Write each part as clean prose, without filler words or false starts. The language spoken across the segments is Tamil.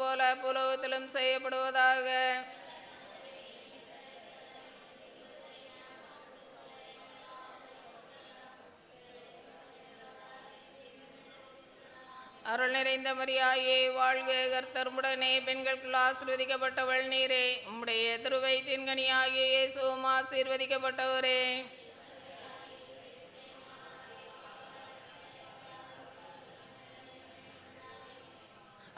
போல புலோகத்திலும் செய்யப்படுவதாக. அருள் நிறைந்த மரியாயே வாழ்க, கர்த்தர் உம்முடனே, பெண்களுக்குள் ஆசீர்வதிக்கப்பட்டவள் நீரே. உம்முடைய திருவயிற்றின் கனியாகிய இயேசுவும் ஆசீர்வதிக்கப்பட்டவரே.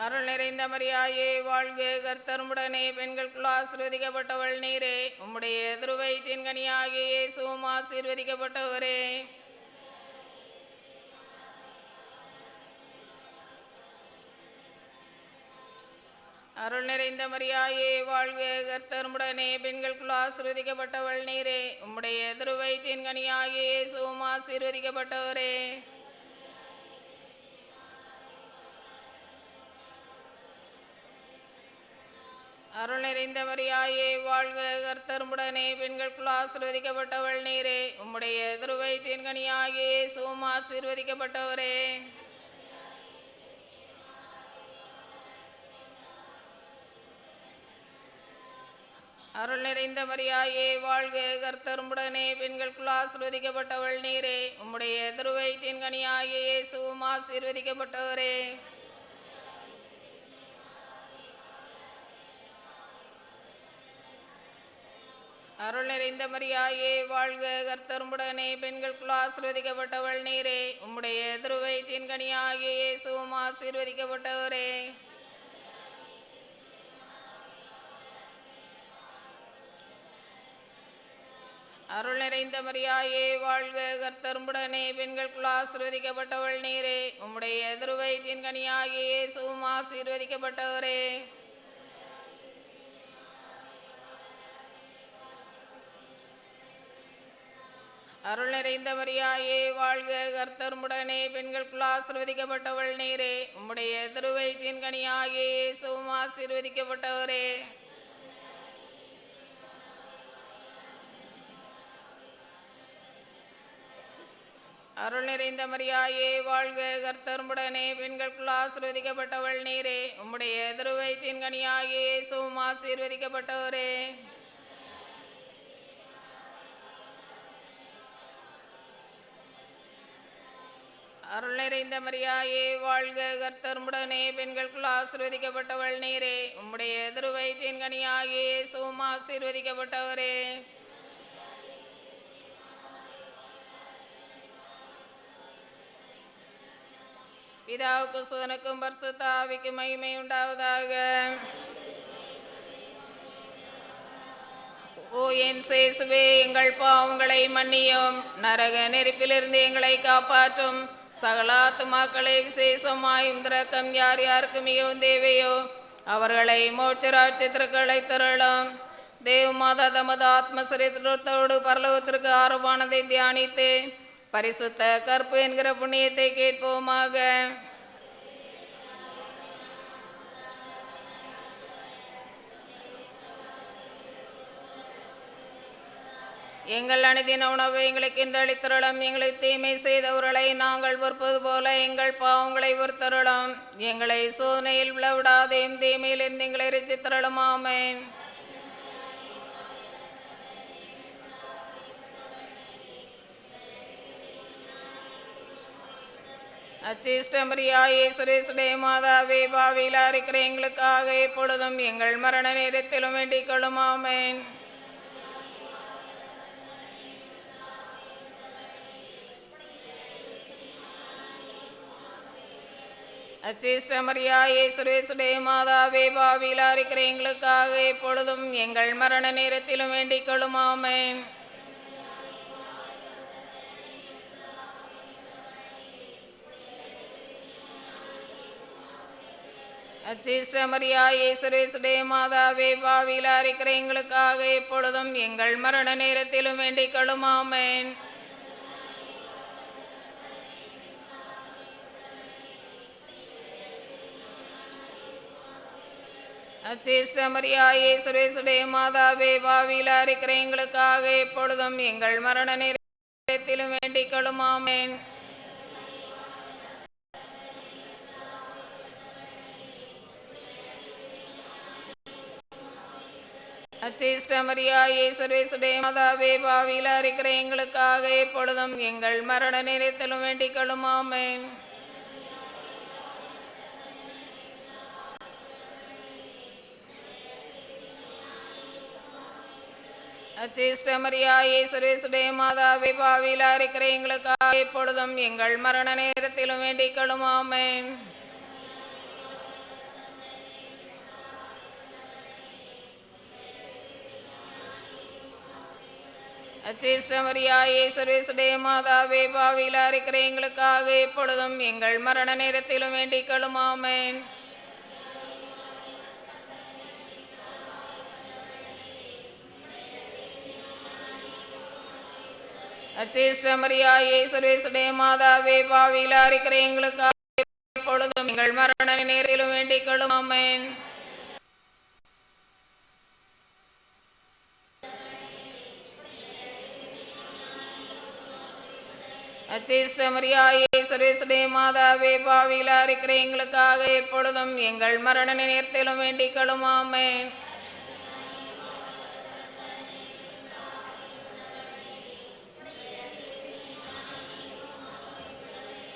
அருள் நிறைந்த மரியாயே வாழ்க, கர்த்தர் உம்முடனே, பெண்களுக்குள் ஆசீர்வதிக்கப்பட்டவள் நீரே. உம்முடைய திருவயிற்றின் கனியாகிய இயேசுவும் ஆசீர்வதிக்கப்பட்டவரே. அருள் நிறைந்த மரியாயே வாழ்க, கர்த்தர் உம்முடனே, பெண்களுக்குள் ஆசீர்வதிக்கப்பட்டவள் நீரே. உம்முடைய திருவயிற்றின் கனியாகிய இயேசுவும் ஆசீர்வதிக்கப்பட்டவரே. அருள் நிறைந்த மரியாயே வாழ்க, கர்த்தர் உம்முடனே, பெண்களுக்குள் ஆசீர்வதிக்கப்பட்டவள் நீரே. உம்முடைய திருவயிற்றின் கனியாகிய இயேசுவும் ஆசீர்வதிக்கப்பட்டவரே. அருள் நிறைந்த மரியாயே வாழ்க, கர்த்தர் உம்முடனே, பெண்களுக்குள் ஆசீர்வதிக்கப்பட்டவள் நீரே. உம்முடைய திருவயிற்றின் கனியாகிய இயேசுவும் ஆசீர்வதிக்கப்பட்டவரே. அருள் நிறைந்த மரியாயே வாழ்க, கர்த்தர் உம்முடனே, பெண்களுக்குள் ஆசீர்வதிக்கப்பட்டவள் நீரே. உம்முடைய திருவயிற்றின் கனியாகிய இயேசுவும் ஆசீர்வதிக்கப்பட்டவரே. அருள் நிறைந்த மரியாயே வாழ்க, கர்த்தர் உம்முடனே, பெண்களுக்குள் ஆசீர்வதிக்கப்பட்டவள் நீரே. உம்முடைய திருவயிற்றின் கனியாகிய இயேசுவும் ஆசீர்வதிக்கப்பட்டவரே. அருள் நிறைந்த மரியாயே வாழ்க, கர்த்தர் உம்முடனே, பெண்களுக்குள் ஆசீர்வதிக்கப்பட்டவள் நீரே. உம்முடைய திருவயிற்றின் கனியாகிய இயேசுவும் ஆசீர்வதிக்கப்பட்டவரே. அருள் நிறைந்த மரியாயே வாழ்க, கர்த்தர் உம்முடனே, பெண்களுக்குள் ஆசீர்வதிக்கப்பட்டவள் நீரே. உம்முடைய திருவயிற்றின் கனியாகிய இயேசுவும் ஆசீர்வதிக்கப்பட்டவரே. அருள் நிறைந்த மரியாயே வாழ்க, கர்த்தர் உம்முடனே, பெண்களுக்குள் ஆசீர்வதிக்கப்பட்டவள் நீரே. உம்முடைய திருவயிற்றின் கனியாகிய இயேசுவும் ஆசீர்வதிக்கப்பட்டவரே. பிதாவுக்கு சுதனுக்கும் பரிசுத்த ஆவிக்கும் மகிமை உண்டாவதாக. ஓ என் சேசுவே, எங்கள் பாவங்களை மன்னியும், நரக நெருப்பிலிருந்து எங்களை காப்பாற்றும். சகல ஆத்துமாக்களை விசேஷமாயும் இரக்கம் யார் யாருக்கு மிகவும் தேவையோ அவர்களை மோட்ச ராஜ்யத்திற்கு அழைத்தருளும். தேவமாதா தமது ஆத்மசரீரத்தோடு பரலோகத்திற்கு ஆரவானதை தியானித்து பரிசுத்த கற்பு என்கிற புண்ணியத்தை கேட்போமாக. எங்கள் அனுதின உணவை எங்களுக்கு இன்று அளித்தருளும். எங்களுக்கு தீமை செய்தவர்களை நாங்கள் பொறுப்பது போல எங்கள் பாவங்களை பொறுத்தருளும். எங்களை சோதனையில் விழவிடாதையும் தீமையிலிருந்து எங்களை ரட்சித்தருளும். ஆமென். அச்சிஷ்டமரியாயே சுரேசுடைய மாதாவே, பாவியிலா இருக்கிற எங்களுக்காக எப்பொழுதும் எங்கள் மரண நேரத்திலும் வேண்டிக் கொள்ளும். ஆமென். அச்சிஷ்டமரியாயே சுரேசுடைய மாதாவே, பாவியிலா இருக்கிற எங்களுக்காக எப்பொழுதும் எங்கள் மரண நேரத்திலும் வேண்டிக் கொள்ளும். ஆமென். அச்சிஷ்டமரியாயே சுரேசுடைய மாதாவே, பாவியிலா இருக்கிற எங்களுக்காக எப்பொழுதும் எங்கள் மரண நேரத்திலும் வேண்டிக் கொள்ளும். ஆமென். அச்சிஷ்டமரியாயே சுரேசுடைய மாதாவே, பாவியிலா இருக்கிற எங்களுக்காக எப்பொழுதும் எங்கள் மரண நேரத்திலும் வேண்டிக் கொள்ளும். ஆமென். அச்சிஷ்டமரியாயே சர்வேசுடைய மாதாவே பாவியில் இருக்கிற எங்களுக்காக எப்பொழுதும் எங்கள் மரண நேரத்திலும் வேண்டிக் கொள்ளும் ஆமென். அச்சிஷ்டமரியாயே சர்வேசுடைய மாதாவே பாவியில் இருக்கிற எங்களுக்காக எப்பொழுதும் எங்கள் மரண நேரத்திலும் வேண்டிக் கொள்ளும் ஆமென். அச்சிஷ்டமரியாயே சர்வேசுடைய மாதாவே பாவியில் இருக்கிற எங்களுக்காக எப்பொழுதும் எங்கள் மரண நேரத்திலும் வேண்டிக் கொள்ளும் ஆமென். அச்சிஷ்டமரியாயே சர்வேசுடைய மாதாவே பாவியில் இருக்கிற எங்களுக்காக எப்பொழுதும் எங்கள் மரண நேரத்திலும் வேண்டிக் கொள்ளும் ஆமென். அச்சிஷ்டமரியாயே சர்வேசுடைய மாதாவே பாவியில் இருக்கிற எங்களுக்காக எப்பொழுதும் எங்கள் மரண நேரத்திலும் வேண்டிக் கொள்ளும் ஆமென்.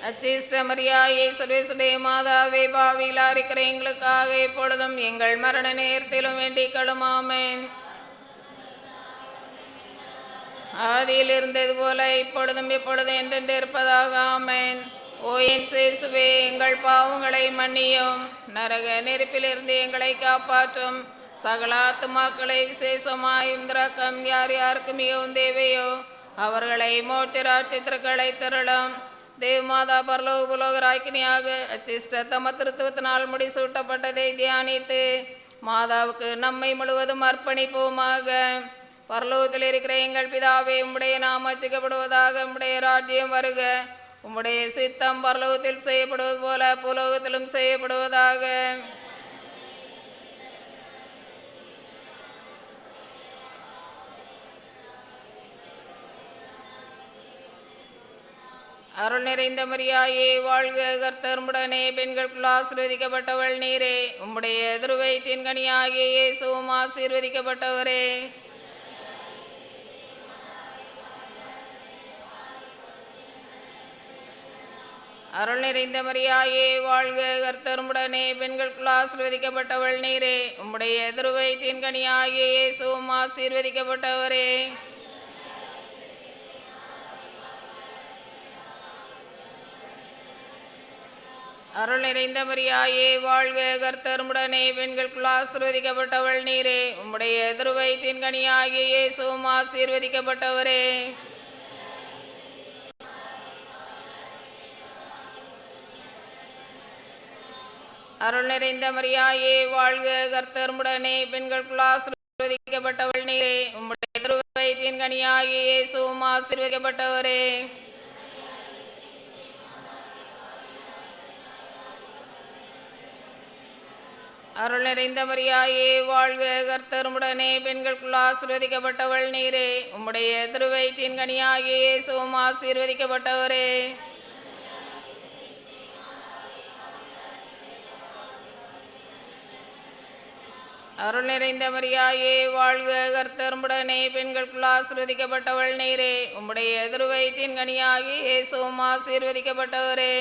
அச்சிஷ்டமரியாயே சர்வேசுடைய மாதாவே பாவியில் இருக்கிற எங்களுக்காக எப்பொழுதும் எங்கள் மரண நேரத்திலும் வேண்டிக் கொள்ளும் ஆமென். ஆதியில் இருந்தது போல இப்பொழுதும் எப்பொழுதும் என்றென்று இருப்பதாக ஆமென். ஓ என் இயேசுவே, எங்கள் பாவங்களை மன்னியும், நரக நெருப்பிலிருந்து எங்களை காப்பாற்றும். சகல ஆத்துமாக்களை விசேஷமாயும் இரக்கம் யார் யாருக்கு மிகவும் தேவையோ அவர்களை மோட்ச ராட்சத்திற்கு அழைத்தருளும். தேவமாதா பரலோக புலோகராக்கினியாக அச்சிஷ்ட தம திருத்துவத்தினால் முடிசூட்டப்பட்டதை தியானித்து மாதாவுக்கு நம்மை முழுவதும் அர்ப்பணிப்போமாக. பரலோகத்தில் இருக்கிற எங்கள் பிதாவே, உம்முடைய நாமம் அர்ச்சிக்கப்படுவதாக. உம்முடைய ராஜ்யம் வருக. உம்முடைய சித்தம் பரலோகத்தில் செய்யப்படுவது போல புலோகத்திலும் செய்யப்படுவதாக. அருள் நிறைந்த மரியாயே வாழ்க, கர்த்தர் உம்முடனே, பெண்களுக்குள் ஆசீர்வதிக்கப்பட்டவள் நீரே. உம்முடைய திருவயிற்றின் கனியாகிய இயேசுவும் ஆசீர்வதிக்கப்பட்டவரே. அருள் நிறைந்த மரியாயே வாழ்க, கர்த்தர் உம்முடனே, பெண்களுக்குள் ஆசீர்வதிக்கப்பட்டவள் நீரே. உம்முடைய திருவயிற்றின் கனியாகிய இயேசுவும் ஆசீர்வதிக்கப்பட்டவரே. அருள் நிறைந்த மரியாயே வாழ்க, கர்த்தர் உம்முடனே, பெண்களுக்குள் ஆசீர்வதிக்கப்பட்டவள் நீரே. உம்முடைய திருவயிற்றின் கனியாகிய இயேசுவும் ஆசீர்வதிக்கப்பட்டவரே. அருள் நிறைந்த மரியாயே வாழ்க, கர்த்தர் உம்முடனே, பெண்களுக்குள் ஆசீர்வதிக்கப்பட்டவள் நீரே. உம்முடைய திருவயிற்றின் கனியாகிய இயேசுவும் ஆசீர்வதிக்கப்பட்டவரே. அருள் நிறைந்த மரியாயே வாழ்க, கர்த்தர் உம்முடனே, பெண்களுக்குள் ஆசீர்வதிக்கப்பட்டவள் நீரே. உம்முடைய திருவயிற்றின் கனியாகிய இயேசுவும் ஆசீர்வதிக்கப்பட்டவரே. அருள் நிறைந்த மரியாயே வாழ்க, கர்த்தர் உம்முடனே, பெண்களுக்குள் ஆசீர்வதிக்கப்பட்டவள் நீரே. உம்முடைய திருவயிற்றின் கனியாகிய இயேசுவும் ஆசீர்வதிக்கப்பட்டவரே.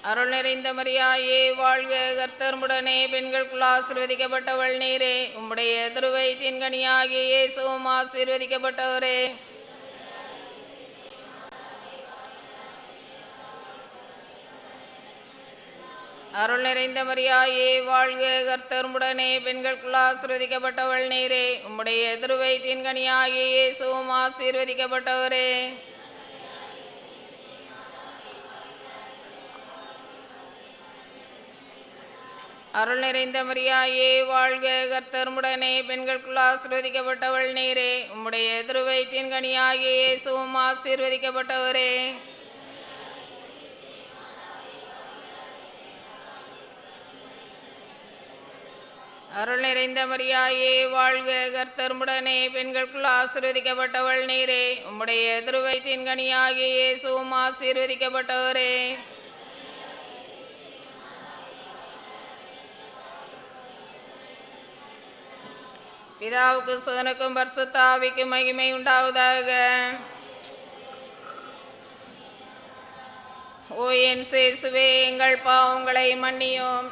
அருள் நிறைந்த மரியாயே வாழ்க, கர்த்தர் உம்முடனே, பெண்களுக்குள் ஆசீர்வதிக்கப்பட்டவள் நீரே. உம்முடைய திருவயிற்றின் கனியாகிய இயேசுவும் ஆசீர்வதிக்கப்பட்டவரே. அருள் நிறைந்த மரியாயே வாழ்க, கர்த்தர் உம்முடனே, பெண்களுக்குள் ஆசீர்வதிக்கப்பட்டவள் நீரே. உம்முடைய திருவயிற்றின் கனியாகிய இயேசுவும் ஆசீர்வதிக்கப்பட்டவரே. அருள் நிறைந்த மரியாயே வாழ்க, கர்த்தர் உம்முடனே, பெண்களுக்குள் ஆசீர்வதிக்கப்பட்டவள் நீரே. உம்முடைய திருவயிற்றின் கனியாகிய இயேசுவும் ஆசீர்வதிக்கப்பட்டவரே. அருள் நிறைந்த மரியாயே வாழ்க, கர்த்தர் உம்முடனே, பெண்களுக்குள் ஆசீர்வதிக்கப்பட்டவள் நீரே. உம்முடைய திருவயிற்றின் கனியாகிய இயேசுவும் ஆசீர்வதிக்கப்பட்டவரே. பிதாவுக்கு சுதனுக்கும் பரிசுத்த ஆவிக்கும் மகிமை உண்டாவதாக. ஓ என் சேசுவே, எங்கள் பாவங்களை மன்னியும்,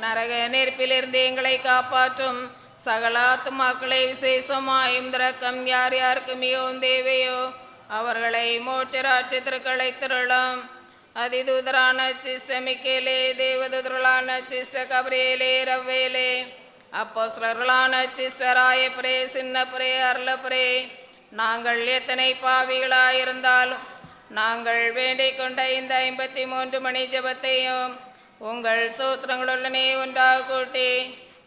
நரக நெருப்பிலிருந்து எங்களை காப்பாற்றும். சகல ஆத்துமாக்களை விசேஷமாயும் இரக்கம் யார் யாருக்கு மிகவும் தேவையோ அவர்களை மோட்ச ராஜ்யத்திற்கு அழைத்திருளும். அதிதூதரான சிஸ்ட மிக்கேலே, தேவதூதர்களான சிஸ்ட கபிரியேலே, ரவ்வேலே, அப்போஸ்தலர்களான சிஸ்டர் ஆயப்பரே, சின்னப்பரே, அருளப்பரே, நாங்கள் எத்தனை பாவிகளாயிருந்தாலும் நாங்கள் வேண்டிக் கொண்ட இந்த 53 மணி ஜபத்தையும் உங்கள் சூத்திரங்களுடனே ஒன்றாக கூட்டி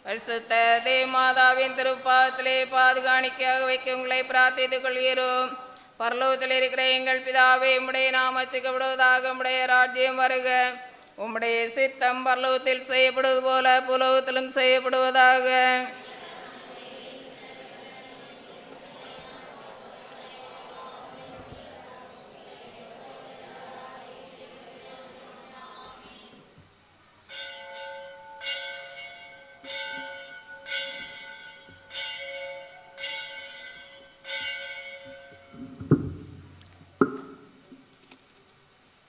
பரிசுத்த தேவமாதாவின் திருப்பாதத்திலே பாதுகாணிக்காக வைக்க உங்களை பிரார்த்தித்துக் கொள்கிறோம். பரலோகத்தில் இருக்கிற எங்கள் பிதாவே, உம்முடைய நாமம் அர்ச்சிக்கப்படுவதாக, உம்முடைய ராஜ்யம் வருக, உம்முடைய சித்தம் பரலோகத்தில் செய்யப்படுவது போல புலோகத்திலும் செய்யப்படுவதாக.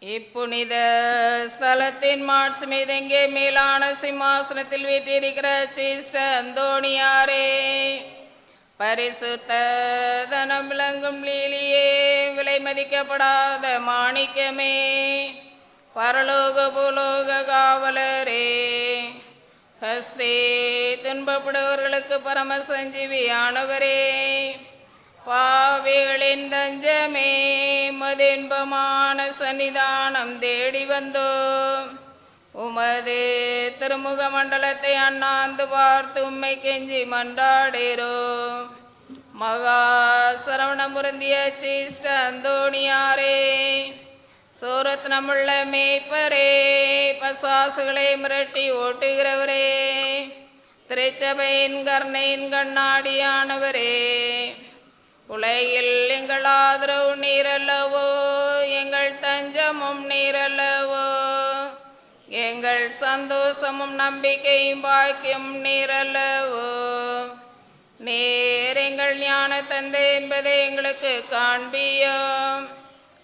இப்புனித ஸ்தலத்தின் மாட்சி மீதெங்கே மேலான சிம்மாசனத்தில் வீற்றிருக்கிற சிஸ்ட அந்தோணியாரே, பரிசுத்த தனம் விளங்கும் லீலியே, விலை மதிக்கப்படாத மாணிக்கமே, பரலோக பூலோக காவலரே, ஹஸ்தே துன்பப்படுவர்களுக்கு பரம சஞ்சீவியானவரே, பாவிகளின் தஞ்சமே, மதின்பமான சன்னிதானம் தேடி வந்தோம். உமது திருமுக மண்டலத்தை அண்ணாந்து பார்த்து உம்மை கெஞ்சி மன்றாடேரோம். மகா சரவணம் பொருந்திய சிஸ்ட அந்தோணியாரே, சூரத்னமுள்ள மேய்ப்பரே, பசாசுகளை மிரட்டி ஓட்டுகிறவரே, திருச்சபையின் கர்ணையின் கண்ணாடியானவரே, உலகில் எங்கள் ஆதரவு நீரல்லவோ, எங்கள் தஞ்சமும் நீரல்லவோ, எங்கள் சந்தோஷமும் நம்பிக்கையும் பாக்கியம் நீரல்லவோ. நீர் எங்கள் ஞான தந்தை என்பதை எங்களுக்கு காண்பியும்.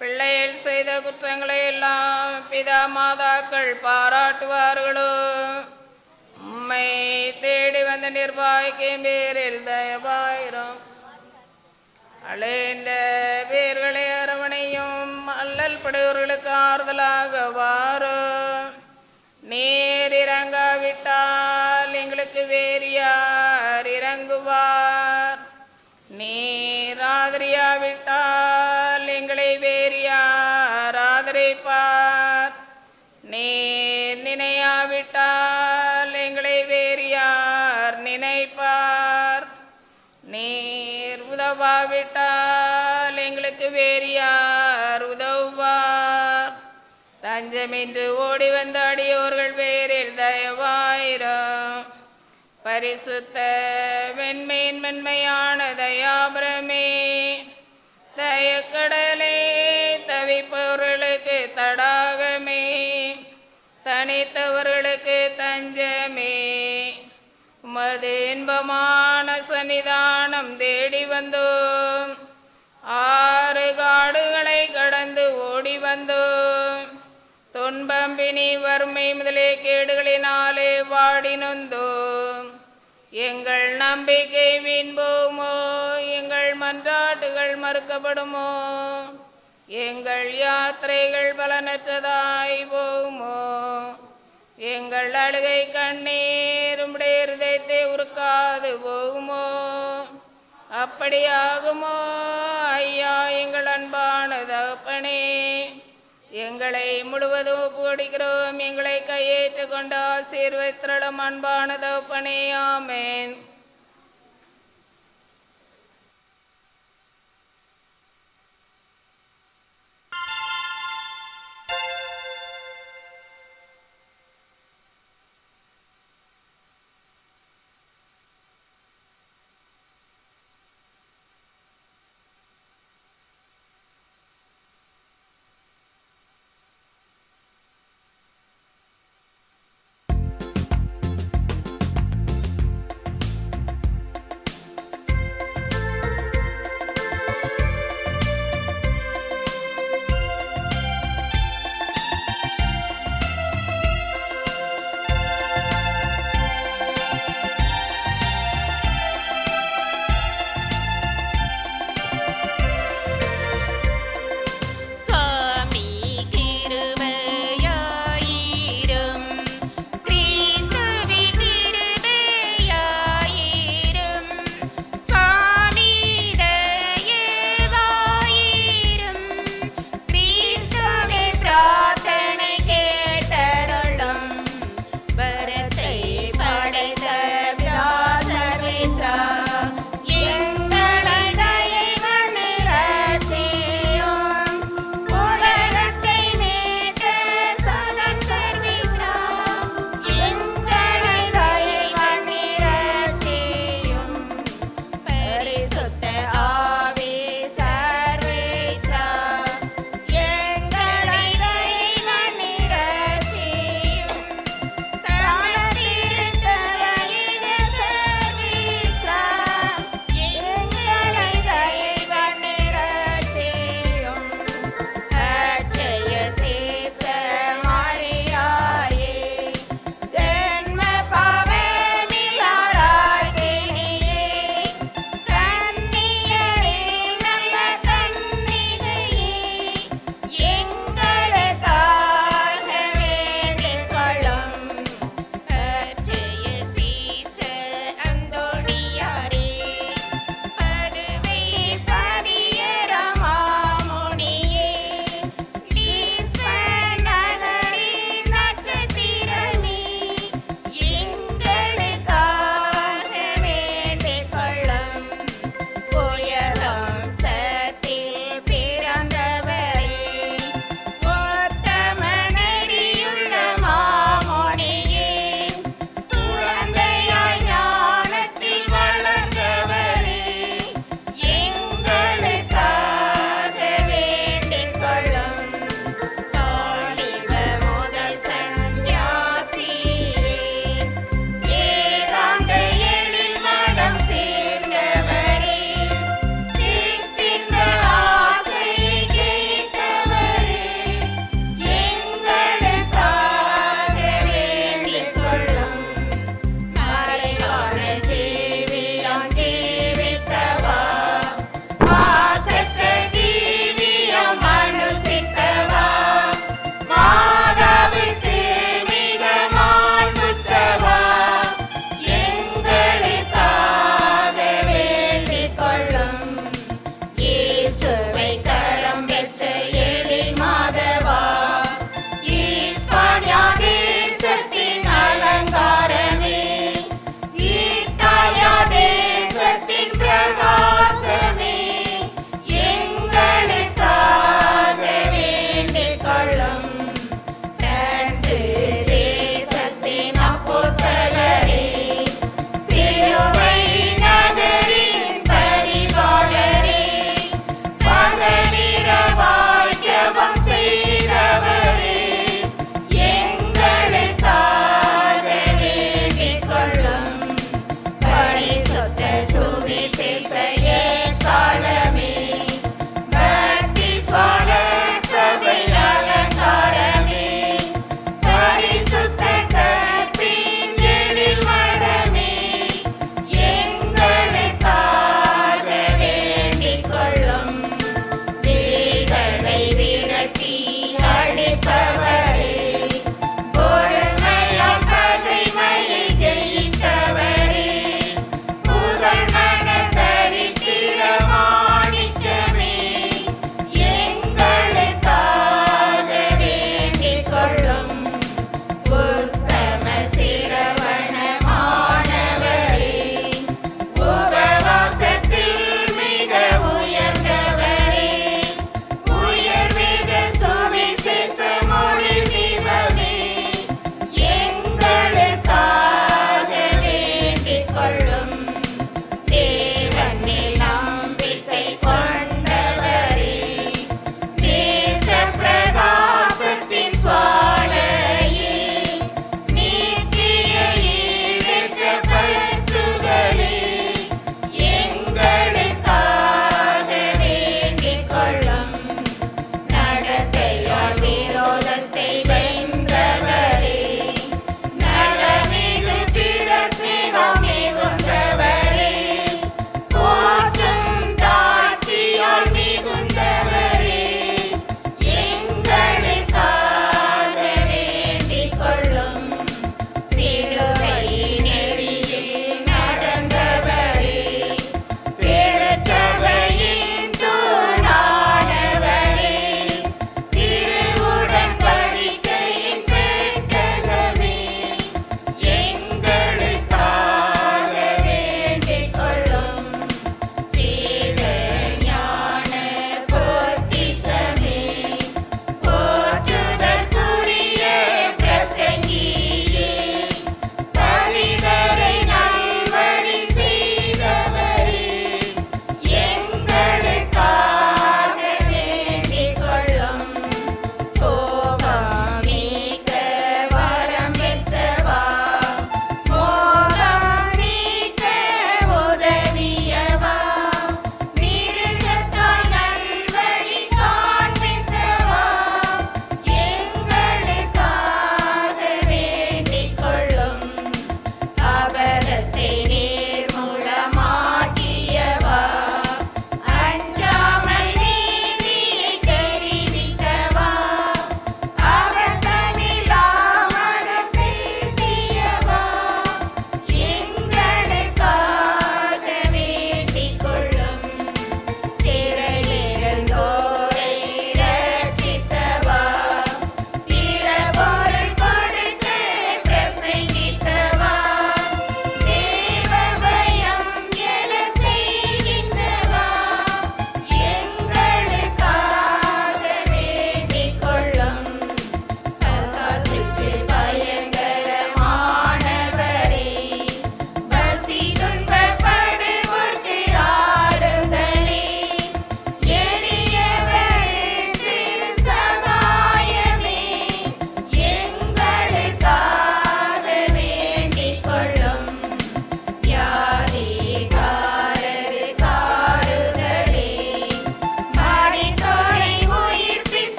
பிள்ளைகள் செய்த குற்றங்களை எல்லாம் பிதா மாதாக்கள் பாராட்டுவார்களோ. உம்மை தேடி வந்த நிர்வாகிக்கும் பேரில் தயவாயிரும். அழைந்த பேர்களை அரவணையும், அல்லல் படுவர்களுக்கு ஆறுதலாக வாரும். நீர் இறங்காவிட்டால் எங்களுக்கு வேறு யார் இறங்குவார்? நீர் ஆதரியாவிட்டால் எங்களை வேறு யார் ஆதரிப்பார்? நீர் நினையாவிட்டால் எங்களை வேறு யார் நினைப்பார்? நீர் உதவாவிட்டால் எங்களுக்கு வேறு யார் உதவுவார்? தஞ்சமின்றி ஓடி வந்த அடியோர்கள் பேரில் தயவாயிரும். பரிசுத்த வெண்மையின் மென்மையான தயாபரமே, தயக்கடலே, தவிப்பவர்களுக்கு தடாகமே, தனித்தவர்களுக்கு தஞ்சமே, உமது இன்பமான சன்னிதானம் தேடி வந்தோம். 6 காடுகளை கடந்து ஓடி வந்தோம். துன்பம், பிணி, வறுமை முதலே கேடுகளினாலே வாடி நொந்தோம். எங்கள் நம்பிக்கை வீண்போமோ? எங்கள் மன்றாட்டுகள் மறுக்கப்படுமோ? எங்கள் யாத்திரைகள் பலனற்றதாய் போகுமோ? எங்கள் அழுகை கண்ணீர் உம்முடைய இருதயத்தை உருக்காது போகுமோ? அப்படியாகுமோ? ஐயா, எங்கள் அன்பான தகப்பனே, எங்களை முழுவதும் ஒப்புக்கொடுக்கிறோம். எங்களை கையேற்று கொண்டு ஆசீர்வதித்திரளும் அன்பான தகப்பனே. ஆமென்.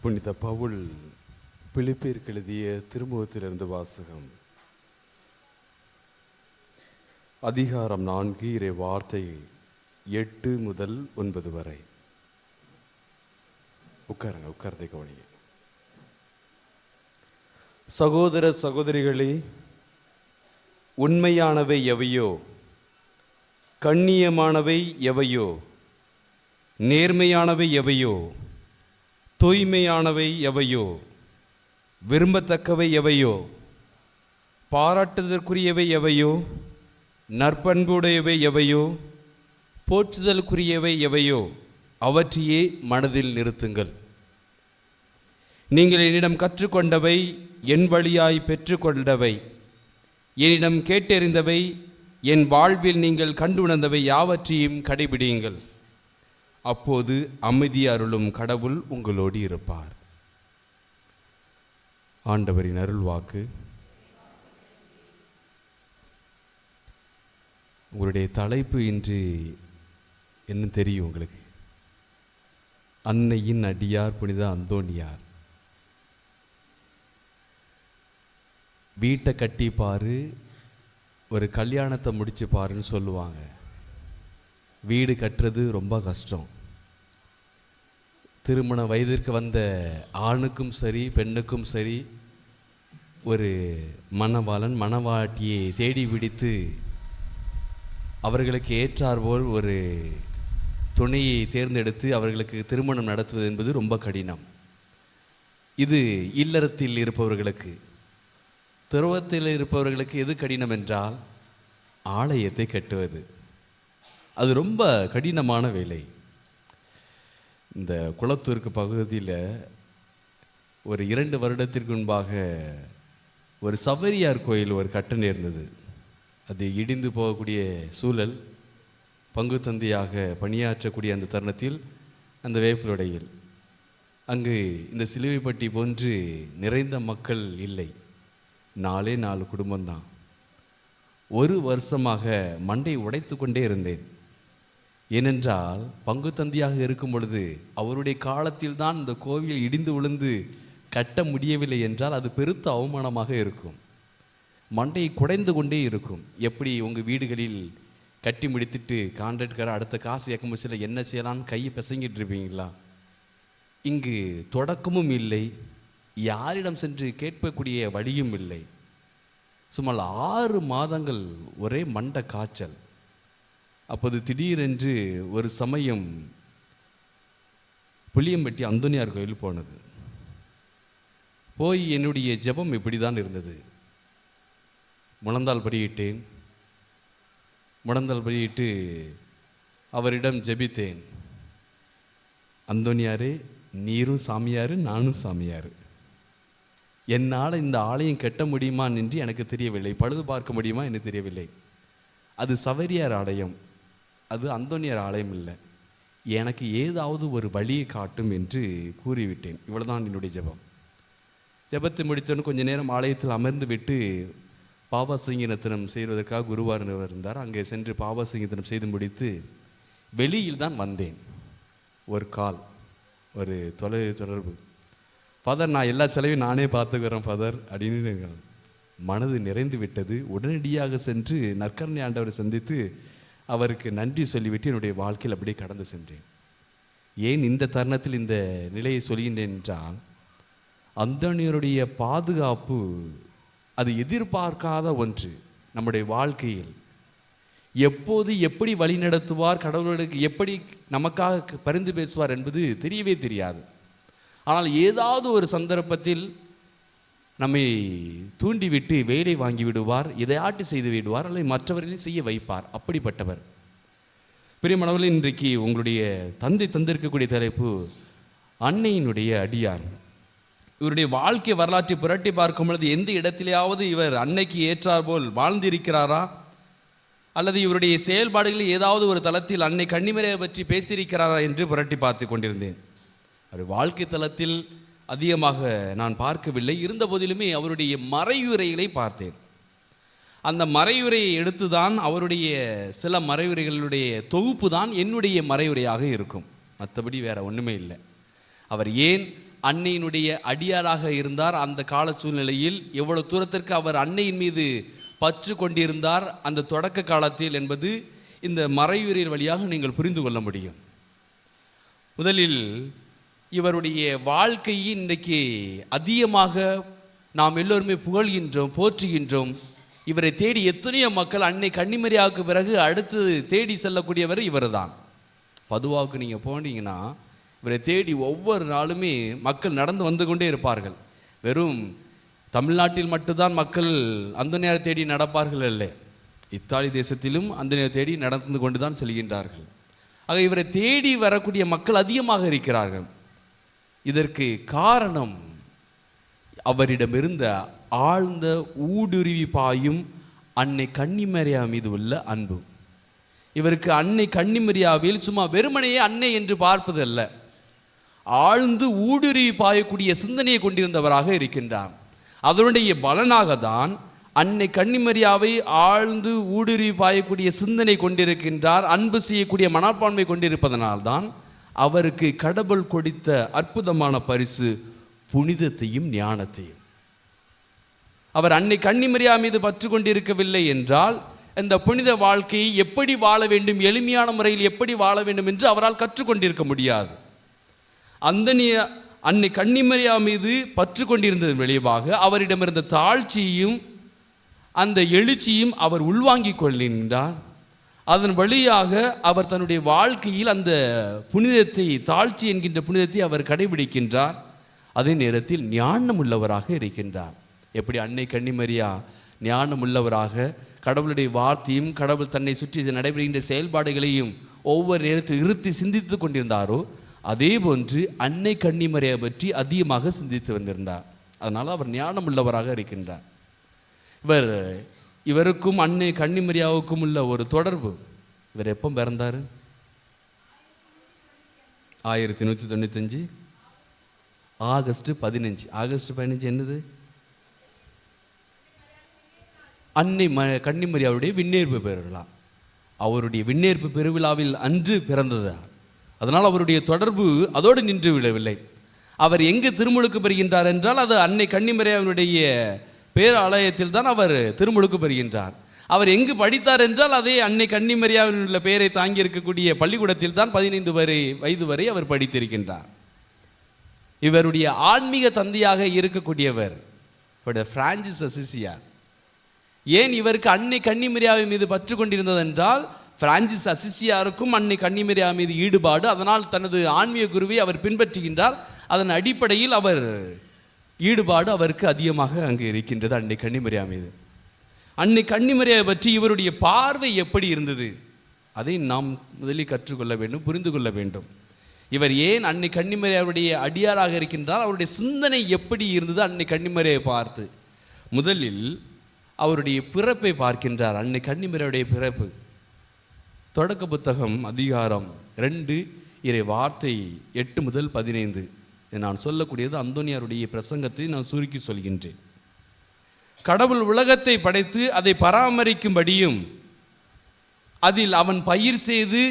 புனித பவுல் பிலிப்பியருக்கு எழுதிய திருமுகத்திலிருந்து வாசகம். அதிகாரம் 4 இறை வார்த்தை 8 முதல் 9 வரை. உட்கார்ந்து கவனிங்க. சகோதர சகோதரிகளே, உண்மையானவை எவையோ, கண்ணியமானவை எவையோ, நேர்மையானவை எவையோ, தூய்மையானவை எவையோ, விரும்பத்தக்கவை எவையோ, பாராட்டுதற்குரியவை எவையோ, நற்பண்புடையவை எவையோ, போற்றுதலுக்குரியவை எவையோ, அவற்றையே மனதில் நிறுத்துங்கள். நீங்கள் என்னிடம் கற்றுக்கொண்டவை, என் வழியாய் பெற்றுக்கொண்டவை, என்னிடம் கேட்டறிந்தவை, என் வாழ்வில் நீங்கள் கண்டுணர்ந்தவை யாவற்றையும் கடைபிடியுங்கள். அப்போது அமைதி அருளும் கடவுள் உங்களோடு இருப்பார். ஆண்டவரின் அருள் வாக்கு. உங்களுடைய தலைப்பு இன்று என்ன தெரியும் உங்களுக்கு? அன்னையின் அடியார் புனித அந்தோணியார். வீட்டை கட்டி பாரு, ஒரு கல்யாணத்தை முடிச்சு பாருன்னு சொல்லுவாங்க. வீடு கட்டுறது ரொம்ப கஷ்டம். திருமண வயதிற்கு வந்த ஆணுக்கும் சரி பெண்ணுக்கும் சரி ஒரு மணவாளன் மணவாட்டியை தேடி பிடித்து அவர்களுக்கு ஏற்றாற்போல் ஒரு துணையை தேர்ந்தெடுத்து அவர்களுக்கு திருமணம் நடத்துவது என்பது ரொம்ப கடினம். இது இல்லறத்தில் இருப்பவர்களுக்கு. துறவத்தில் இருப்பவர்களுக்கு எது கடினம் என்றால் ஆலயத்தை கட்டுவது. அது ரொம்ப கடினமான வேலை. இந்த குளத்தூருக்கு பகுதியில் ஒரு 2 வருடத்திற்கு முன்பாக ஒரு சபரியார் கோயில் ஒரு கட்ட நேர்ந்தது. அது இடிந்து போகக்கூடிய சூழல். பங்கு தந்தையாக பணியாற்றக்கூடிய அந்த தருணத்தில் அந்த வேப்பிலுடையில் அங்கு இந்த சிலுவைப்பட்டி போன்று நிறைந்த மக்கள் இல்லை. 4 குடும்பம்தான். 1 வருஷமாக மண்டை உடைத்து கொண்டே இருந்தேன். ஏனென்றால் பங்கு தந்தையாக இருக்கும் பொழுது அவருடைய காலத்தில் தான் இந்த கோவில் இடிந்து விழுந்து கட்ட முடியவில்லை என்றால் அது பெருத்த அவமானமாக இருக்கும். மண்டை குடைந்து கொண்டே இருக்கும். எப்படி உங்கள் வீடுகளில் கட்டி முடித்துட்டு கான்ட்ராக்டர் அடுத்த காசு இயக்கமுச்சில் என்ன செய்யலான்னு கையை பிசங்கிட்டு இருப்பீங்களா? இங்கு தொடக்கமும் இல்லை, யாரிடம் சென்று கேட்கக்கூடிய வழியும் இல்லை. சுமார் 6 மாதங்கள் ஒரே மண்டை காய்ச்சல். அப்போது திடீரென்று ஒரு சமயம் புளியம்பட்டி அந்தோணியார் கோயில் போனது. போய் என்னுடைய ஜெபம் இப்படி தான் இருந்தது. முழந்தாள் படியிட்டேன். முழந்தாள் படியிட்டு அவரிடம் ஜெபித்தேன். அந்தோணியாரே, நீரும் சாமியார், நானும் சாமியார். என்னால் இந்த ஆலயம் கட்ட முடியுமா என்று எனக்கு தெரியவில்லை. பழுது பார்க்க முடியுமா என்று தெரியவில்லை. அது சவரியார் ஆலயம், அது அந்தோணியார் ஆலயம் இல்லை. எனக்கு ஏதாவது ஒரு வழியை காட்டும் என்று கூறிவிட்டேன். இவ்வளவுதான் என்னுடைய ஜெபம். ஜெபத்தை முடித்தோன்னு கொஞ்சம் நேரம் ஆலயத்தில் அமர்ந்து விட்டு பாவசங்கீதனம் செய்வதற்காக குருவார் இருந்தார். அங்கே சென்று பாவசங்கீதனம் செய்து முடித்து வெளியில் தான் வந்தேன். ஒரு கால், ஒரு தொடர்பு. ஃபாதர், நான் எல்லா செலவையும் நானே பார்த்துக்கிறேன் ஃபாதர் அப்படின்னு மனது நிறைந்து விட்டது. உடனடியாக சென்று நற்கருணை ஆண்டவரை சந்தித்து அவருக்கு நன்றி சொல்லிவிட்டு என்னுடைய வாழ்க்கையில் அப்படியே கடந்து சென்றேன். ஏன் இந்த தருணத்தில் இந்த நிலையை சொல்கின்றேன் என்றால், அந்தோணியருடைய பாதுகாப்பு அது எதிர்பார்க்காத ஒன்று. நம்முடைய வாழ்க்கையில் எப்போது எப்படி வழி நடத்துவார், கடவுளுக்கு எப்படி நமக்காக பரிந்து பேசுவார் என்பது தெரியவே தெரியாது. ஆனால் ஏதாவது ஒரு சந்தர்ப்பத்தில் நம்மை தூண்டிவிட்டு வேலை வாங்கி விடுவார், இதையாட்டி செய்து விடுவார், அல்லது மற்றவர்களையும் செய்ய வைப்பார். அப்படிப்பட்டவர். பிரியமானவர்களே, இன்றைக்கு உங்களுடைய தந்தை தந்திருக்கக்கூடிய தலைப்பு அன்னையினுடைய அடியார். இவருடைய வாழ்க்கை வரலாற்றை புரட்டி பார்க்கும் பொழுது எந்த இடத்திலேயாவது இவர் அன்னைக்கு ஏற்றார் போல் வாழ்ந்திருக்கிறாரா, அல்லது இவருடைய செயல்பாடுகளில் ஏதாவது ஒரு தளத்தில் அன்னை கன்னிமரியை பற்றி பேசியிருக்கிறாரா என்று புரட்டி பார்த்து கொண்டிருந்தேன். அவர் வாழ்க்கை தளத்தில் அதிகமாக நான் பார்க்கவில்லை. இருந்த போதிலுமே அவருடைய மறையுரைகளை பார்த்தேன். அந்த மறையுரையை எடுத்துதான், அவருடைய சில மறையுரைகளுடைய தொகுப்பு தான் என்னுடைய மறையுரையாக இருக்கும். மற்றபடி வேற ஒன்றுமே இல்லை. அவர் ஏன் அன்னையினுடைய அடியாராக இருந்தார். அந்த கால சூழ்நிலையில் எவ்வளவு தூரத்திற்கு அவர் அன்னையின் மீது பற்று கொண்டிருந்தார் அந்த தொடக்க காலத்தில் என்பது இந்த மறையுறையின் வழியாக நீங்கள் புரிந்து கொள்ள முடியும். முதலில் இவருடைய வாழ்க்கையை இன்றைக்கு அதிகமாக நாம் எல்லோருமே புகழ்கின்றோம், போற்றுகின்றோம். இவரை தேடி எத்தனையோ மக்கள் அன்னை கன்னிமரியாவுக்கு பிறகு அடுத்து தேடி செல்லக்கூடியவர் இவர் தான். பதுவாவுக்கு நீங்கள் போனீங்கன்னா இவரை தேடி ஒவ்வொரு நாளுமே மக்கள் நடந்து வந்து கொண்டே இருப்பார்கள். வெறும் தமிழ்நாட்டில் மட்டும்தான் மக்கள் அந்தோனியாரை தேடி நடப்பார்கள் அல்ல, இத்தாலி தேசத்திலும் அந்தோனியாரை தேடி நடந்து கொண்டு தான் செல்கின்றார்கள். ஆக இவரை தேடி வரக்கூடிய மக்கள் அதிகமாக இருக்கிறார்கள். இதற்கு காரணம் அவரிடமிருந்த ஆழ்ந்த ஊடுருவி பாயும் அன்னை கன்னிமரியா மீது உள்ள அன்பு. இவருக்கு அன்னை கன்னிமரியாவில் சும்மா வெறுமனையே அன்னை என்று பார்ப்பதல்ல, ஆழ்ந்து ஊடுருவி பாயக்கூடிய சிந்தனையை கொண்டிருந்தவராக இருக்கின்றார். அதனுடைய பலனாக தான் அன்னை கன்னிமரியாவை ஆழ்ந்து ஊடுருவி பாயக்கூடிய சிந்தனை கொண்டிருக்கின்றார், அன்பு செய்யக்கூடிய மனப்பான்மை கொண்டிருப்பதனால்தான் அவருக்கு கடவுள் கொடுத்த அற்புதமான பரிசு புனிதத்தையும் ஞானத்தையும். அவர் அன்னை கன்னிமரியா மீது பற்று கொண்டிருக்கவில்லை என்றால் இந்த புனித வாழ்க்கையை எப்படி வாழ வேண்டும், எளிமையான முறையில் எப்படி வாழ வேண்டும் என்று அவரால் கற்றுக்கொண்டிருக்க முடியாது. அன்னை கன்னிமரியா மீது பற்று கொண்டிருந்ததன் விளைவாக அவரிடமிருந்த தாழ்ச்சியையும் அந்த எழுச்சியும் அவர் உள்வாங்கிக் கொள்கின்றார். அதன் வழியாக அவர் தன்னுடைய வாழ்க்கையில் அந்த புனிதத்தை, தாழ்ச்சி என்கின்ற புனிதத்தை அவர் கடைபிடிக்கின்றார். அதே நேரத்தில் ஞானம் உள்ளவராக இருக்கின்றார். எப்படி அன்னை கன்னிமரியா ஞானம் உள்ளவராக கடவுளுடைய வார்த்தையும் கடவுள் தன்னை சுற்றி நடைபெறுகின்ற செயல்பாடுகளையும் ஒவ்வொரு நேரத்தில் இருத்தி சிந்தித்து கொண்டிருந்தாரோ, அதே போன்று அன்னை கன்னிமரியா பற்றி அதிகமாக சிந்தித்து வந்திருந்தார். அதனால் அவர் ஞானம் உள்ளவராக இருக்கின்றார். இவருக்கும் அன்னை கன்னிமரியாவுக்கும் உள்ள ஒரு தொடர்பு. இவர் எப்போ பிறந்தார்? 1195 ஆகஸ்ட் 15. ஆகஸ்ட் 15 என்னது? அன்னை கன்னிமரியாவுடைய விண்ணேற்பு பெருவிழா. அவருடைய விண்ணேற்பு பெருவிழாவில் அன்று பிறந்தது. அதனால் அவருடைய தொடர்பு அதோடு நின்று விடவில்லை. அவர் எங்கு திருமுழுக்கு பெறுகின்றார் என்றால் அது அன்னை கன்னிமரியாவினுடைய பேராலயத்தில் தான் அவர் திருமுழுக்கு பெறுகின்றார். அவர் எங்கு படித்தார் என்றால் அதே அன்னை கன்னிமரியாவின் உள்ள பெயரை தாங்கி இருக்கக்கூடிய பள்ளிக்கூடத்தில் தான் 15 வயது வரை அவர் படித்திருக்கின்றார். இவருடைய ஆன்மீக தந்தையாக இருக்கக்கூடியவர் பிரான்சிஸ் அசிசியார். ஏன் இவருக்கு அன்னை கன்னிமரியாவின் மீது பற்று கொண்டிருந்தது என்றால் பிரான்சிஸ் அசிசியாருக்கும் அன்னை கன்னிமரியா மீது ஈடுபாடு. அதனால் தனது ஆன்மீக குருவை அவர் பின்பற்றுகின்றார். அதன் அடிப்படையில் அவர் ஈடுபாடு அவருக்கு அதிகமாக அங்கு இருக்கின்றது அன்னை கன்னிமரியா மீது. அன்னை கன்னிமரியாவை பற்றி இவருடைய பார்வை எப்படி இருந்தது அதை நாம் முதலில் கற்றுக்கொள்ள வேண்டும், புரிந்து கொள்ள வேண்டும். இவர் ஏன் அன்னை கன்னிமரியாவுடைய அடியாராக இருக்கின்றார், அவருடைய சிந்தனை எப்படி இருந்தது அன்னை கன்னிமரியாவை பார்த்து. முதலில் அவருடைய பிறப்பை பார்க்கின்றார். அன்னை கன்னிமரியாவுடைய பிறப்பு தொடக்க புத்தகம் அதிகாரம் 2 இறை வார்த்தை 8 முதல் 15. நான் சொல்லக்கூடியது அந்தோனியாருடைய பிரசங்கத்தை நான் சுருக்கி சொல்கின்றேன். கடவுள் உலகத்தை படைத்து அதை பராமரிக்கும்படியும் அதில் அவன் பயிர் செய்து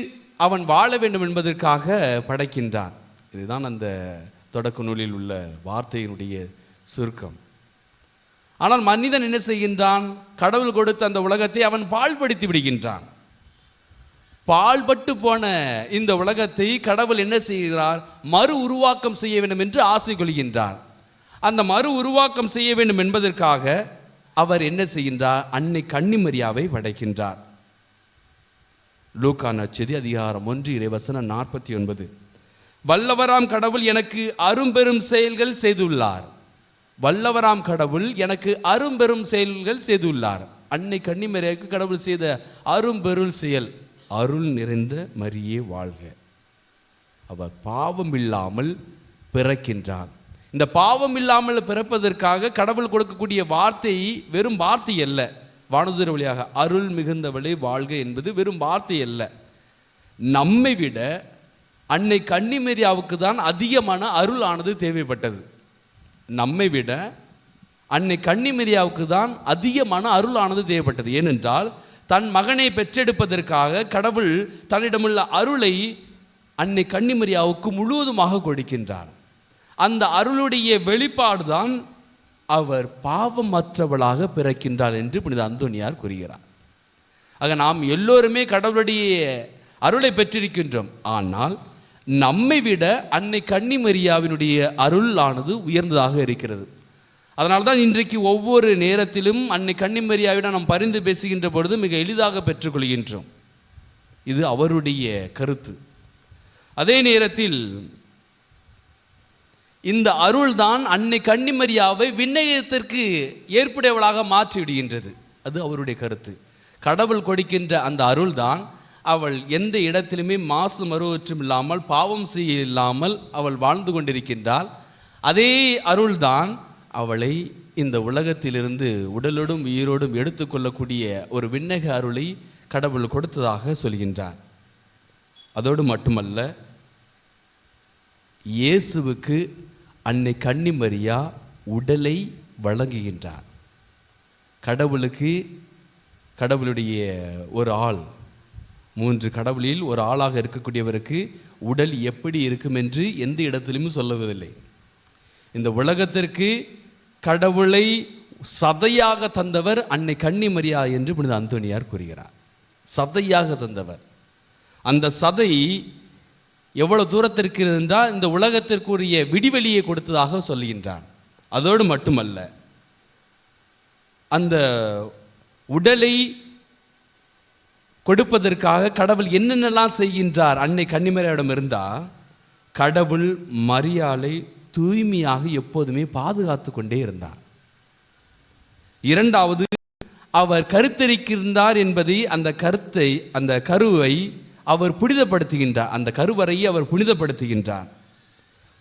அவன் வாழ வேண்டும் என்பதற்காக படைக்கின்றான். இதுதான் அந்த தொடக்க நூலில் உள்ள வார்த்தையினுடைய சுருக்கம். ஆனால் மனிதன் என்ன செய்கின்றான்? கடவுள் கொடுத்த அந்த உலகத்தை அவன் பாழ்படுத்தி விடுகின்றான். பாழ்பட்டு போன இந்த உலகத்தை கடவுள் என்ன செய்கிறார்? மறு உருவாக்கம் செய்ய வேண்டும் என்று ஆசை கொள்கின்றார். அந்த மறு உருவாக்கம் செய்ய வேண்டும் என்பதற்காக அவர் என்ன செய்கின்றார்? அன்னை கன்னிமரியாவை படைக்கின்றார். லூக்கா நற்செய்தி அதிகாரம் 1 இறைவசனம் 49. வல்லவராம் கடவுள் எனக்கு அரும்பெரும் செயல்கள் செய்துள்ளார். வல்லவராம் கடவுள் எனக்கு அரும்பெரும் செயல்கள் செய்துள்ளார். அன்னை கன்னிமரியாவுக்கு கடவுள் செய்த அரும்பெருள் செயல், அருள் நிறைந்த மரியே வாழ்க. அவர் பாவம் இல்லாமல் பிறக்கின்றார். இந்த பாவம் இல்லாமல் பிறப்பதற்காக கடவுள் கொடுக்கக்கூடிய வார்த்தை வெறும் வார்த்தை அல்ல. வானதூதர் வழியாக அருள் மிகுந்தவளே வாழ்க என்பது வெறும் வார்த்தை அல்ல. நம்மை விட அன்னை கன்னிமரியாவுக்கு தான் அதிகமான அருள் ஆனது தேவைப்பட்டது. நம்மை விட அன்னை கன்னிமரியாவுக்கு தான் அதிகமான அருள் ஆனது தேவைப்பட்டது. ஏனென்றால் தன் மகனை பெற்றெடுப்பதற்காக கடவுள் தன்னிடமுள்ள அருளை அன்னை கன்னிமரியாவுக்கு முழுவதுமாக கொடுக்கின்றார். அந்த அருளுடைய வெளிப்பாடுதான் அவர் பாவமற்றவளாக பிறக்கின்றார் என்று புனித அந்தோனியார் கூறுகிறார். ஆக நாம் எல்லோருமே கடவுளுடைய அருளை பெற்றிருக்கின்றோம். ஆனால் நம்மை விட அன்னை கன்னிமரியாவினுடைய அருளானது உயர்ந்ததாக இருக்கிறது. அதனால்தான் இன்றைக்கு ஒவ்வொரு நேரத்திலும் அன்னை கன்னிமரியாவிடம் நாம் பரிந்து பேசுகின்ற பொழுது மிக எளிதாக பெற்றுக்கொள்கின்றோம். இது அவருடைய கருத்து. அதே நேரத்தில் இந்த அருள்தான் அன்னை கன்னிமரியாவை விண்ணகத்திற்கு ஏற்புடையவளாக மாற்றி விடுகின்றது. அது அவருடைய கருத்து. கடவுள் கொடுக்கின்ற அந்த அருள்தான் அவள் எந்த இடத்திலுமே மாசு மறுவற்றும் இல்லாமல் பாவம் செய்ய இல்லாமல் அவள் வாழ்ந்து கொண்டிருக்கின்றாள். அதே அருள்தான் அவளை இந்த உலகத்திலிருந்து உடலோடும் உயிரோடும் எடுத்துக்கொள்ளக்கூடிய ஒரு விண்ணக அருளை கடவுள் கொடுத்ததாக சொல்கின்றார். அதோடு மட்டுமல்ல, இயேசுவுக்கு அன்னை கன்னிமரியா உடலை வழங்குகின்றார். கடவுளுடைய ஒரு ஆள், 3 கடவுளில் ஒரு ஆளாக இருக்கக்கூடியவருக்கு உடல் எப்படி இருக்கும் என்று எந்த இடத்திலும் சொல்லுவதில்லை. இந்த உலகத்திற்கு கடவுளை சதையாக தந்தவர் அன்னை கன்னிமரியா என்று புனித அந்தோனியார் கூறுகிறார். சதையாக தந்தவர். அந்த சதை எவ்வளவு தூரத்திற்கு இருந்தால் இந்த உலகத்திற்குரிய விடிவெளியை கொடுத்ததாக சொல்கின்றார். அதோடு மட்டுமல்ல, அந்த உடலை கொடுப்பதற்காக கடவுள் என்னென்னலாம் செய்கின்றார் அன்னை கன்னிமரியாவிடம் இருந்தால், கடவுள் மரியாளை தூய்மையாக எப்போதுமே பாதுகாத்து கொண்டே இருந்தார். இரண்டாவது, அவர் கருத்தரிக்கின்றார் என்பதை அந்த கருவை அவர் புனிதப்படுத்துகின்றார். அந்த கருவறையை அவர் புனிதப்படுத்துகின்றார்.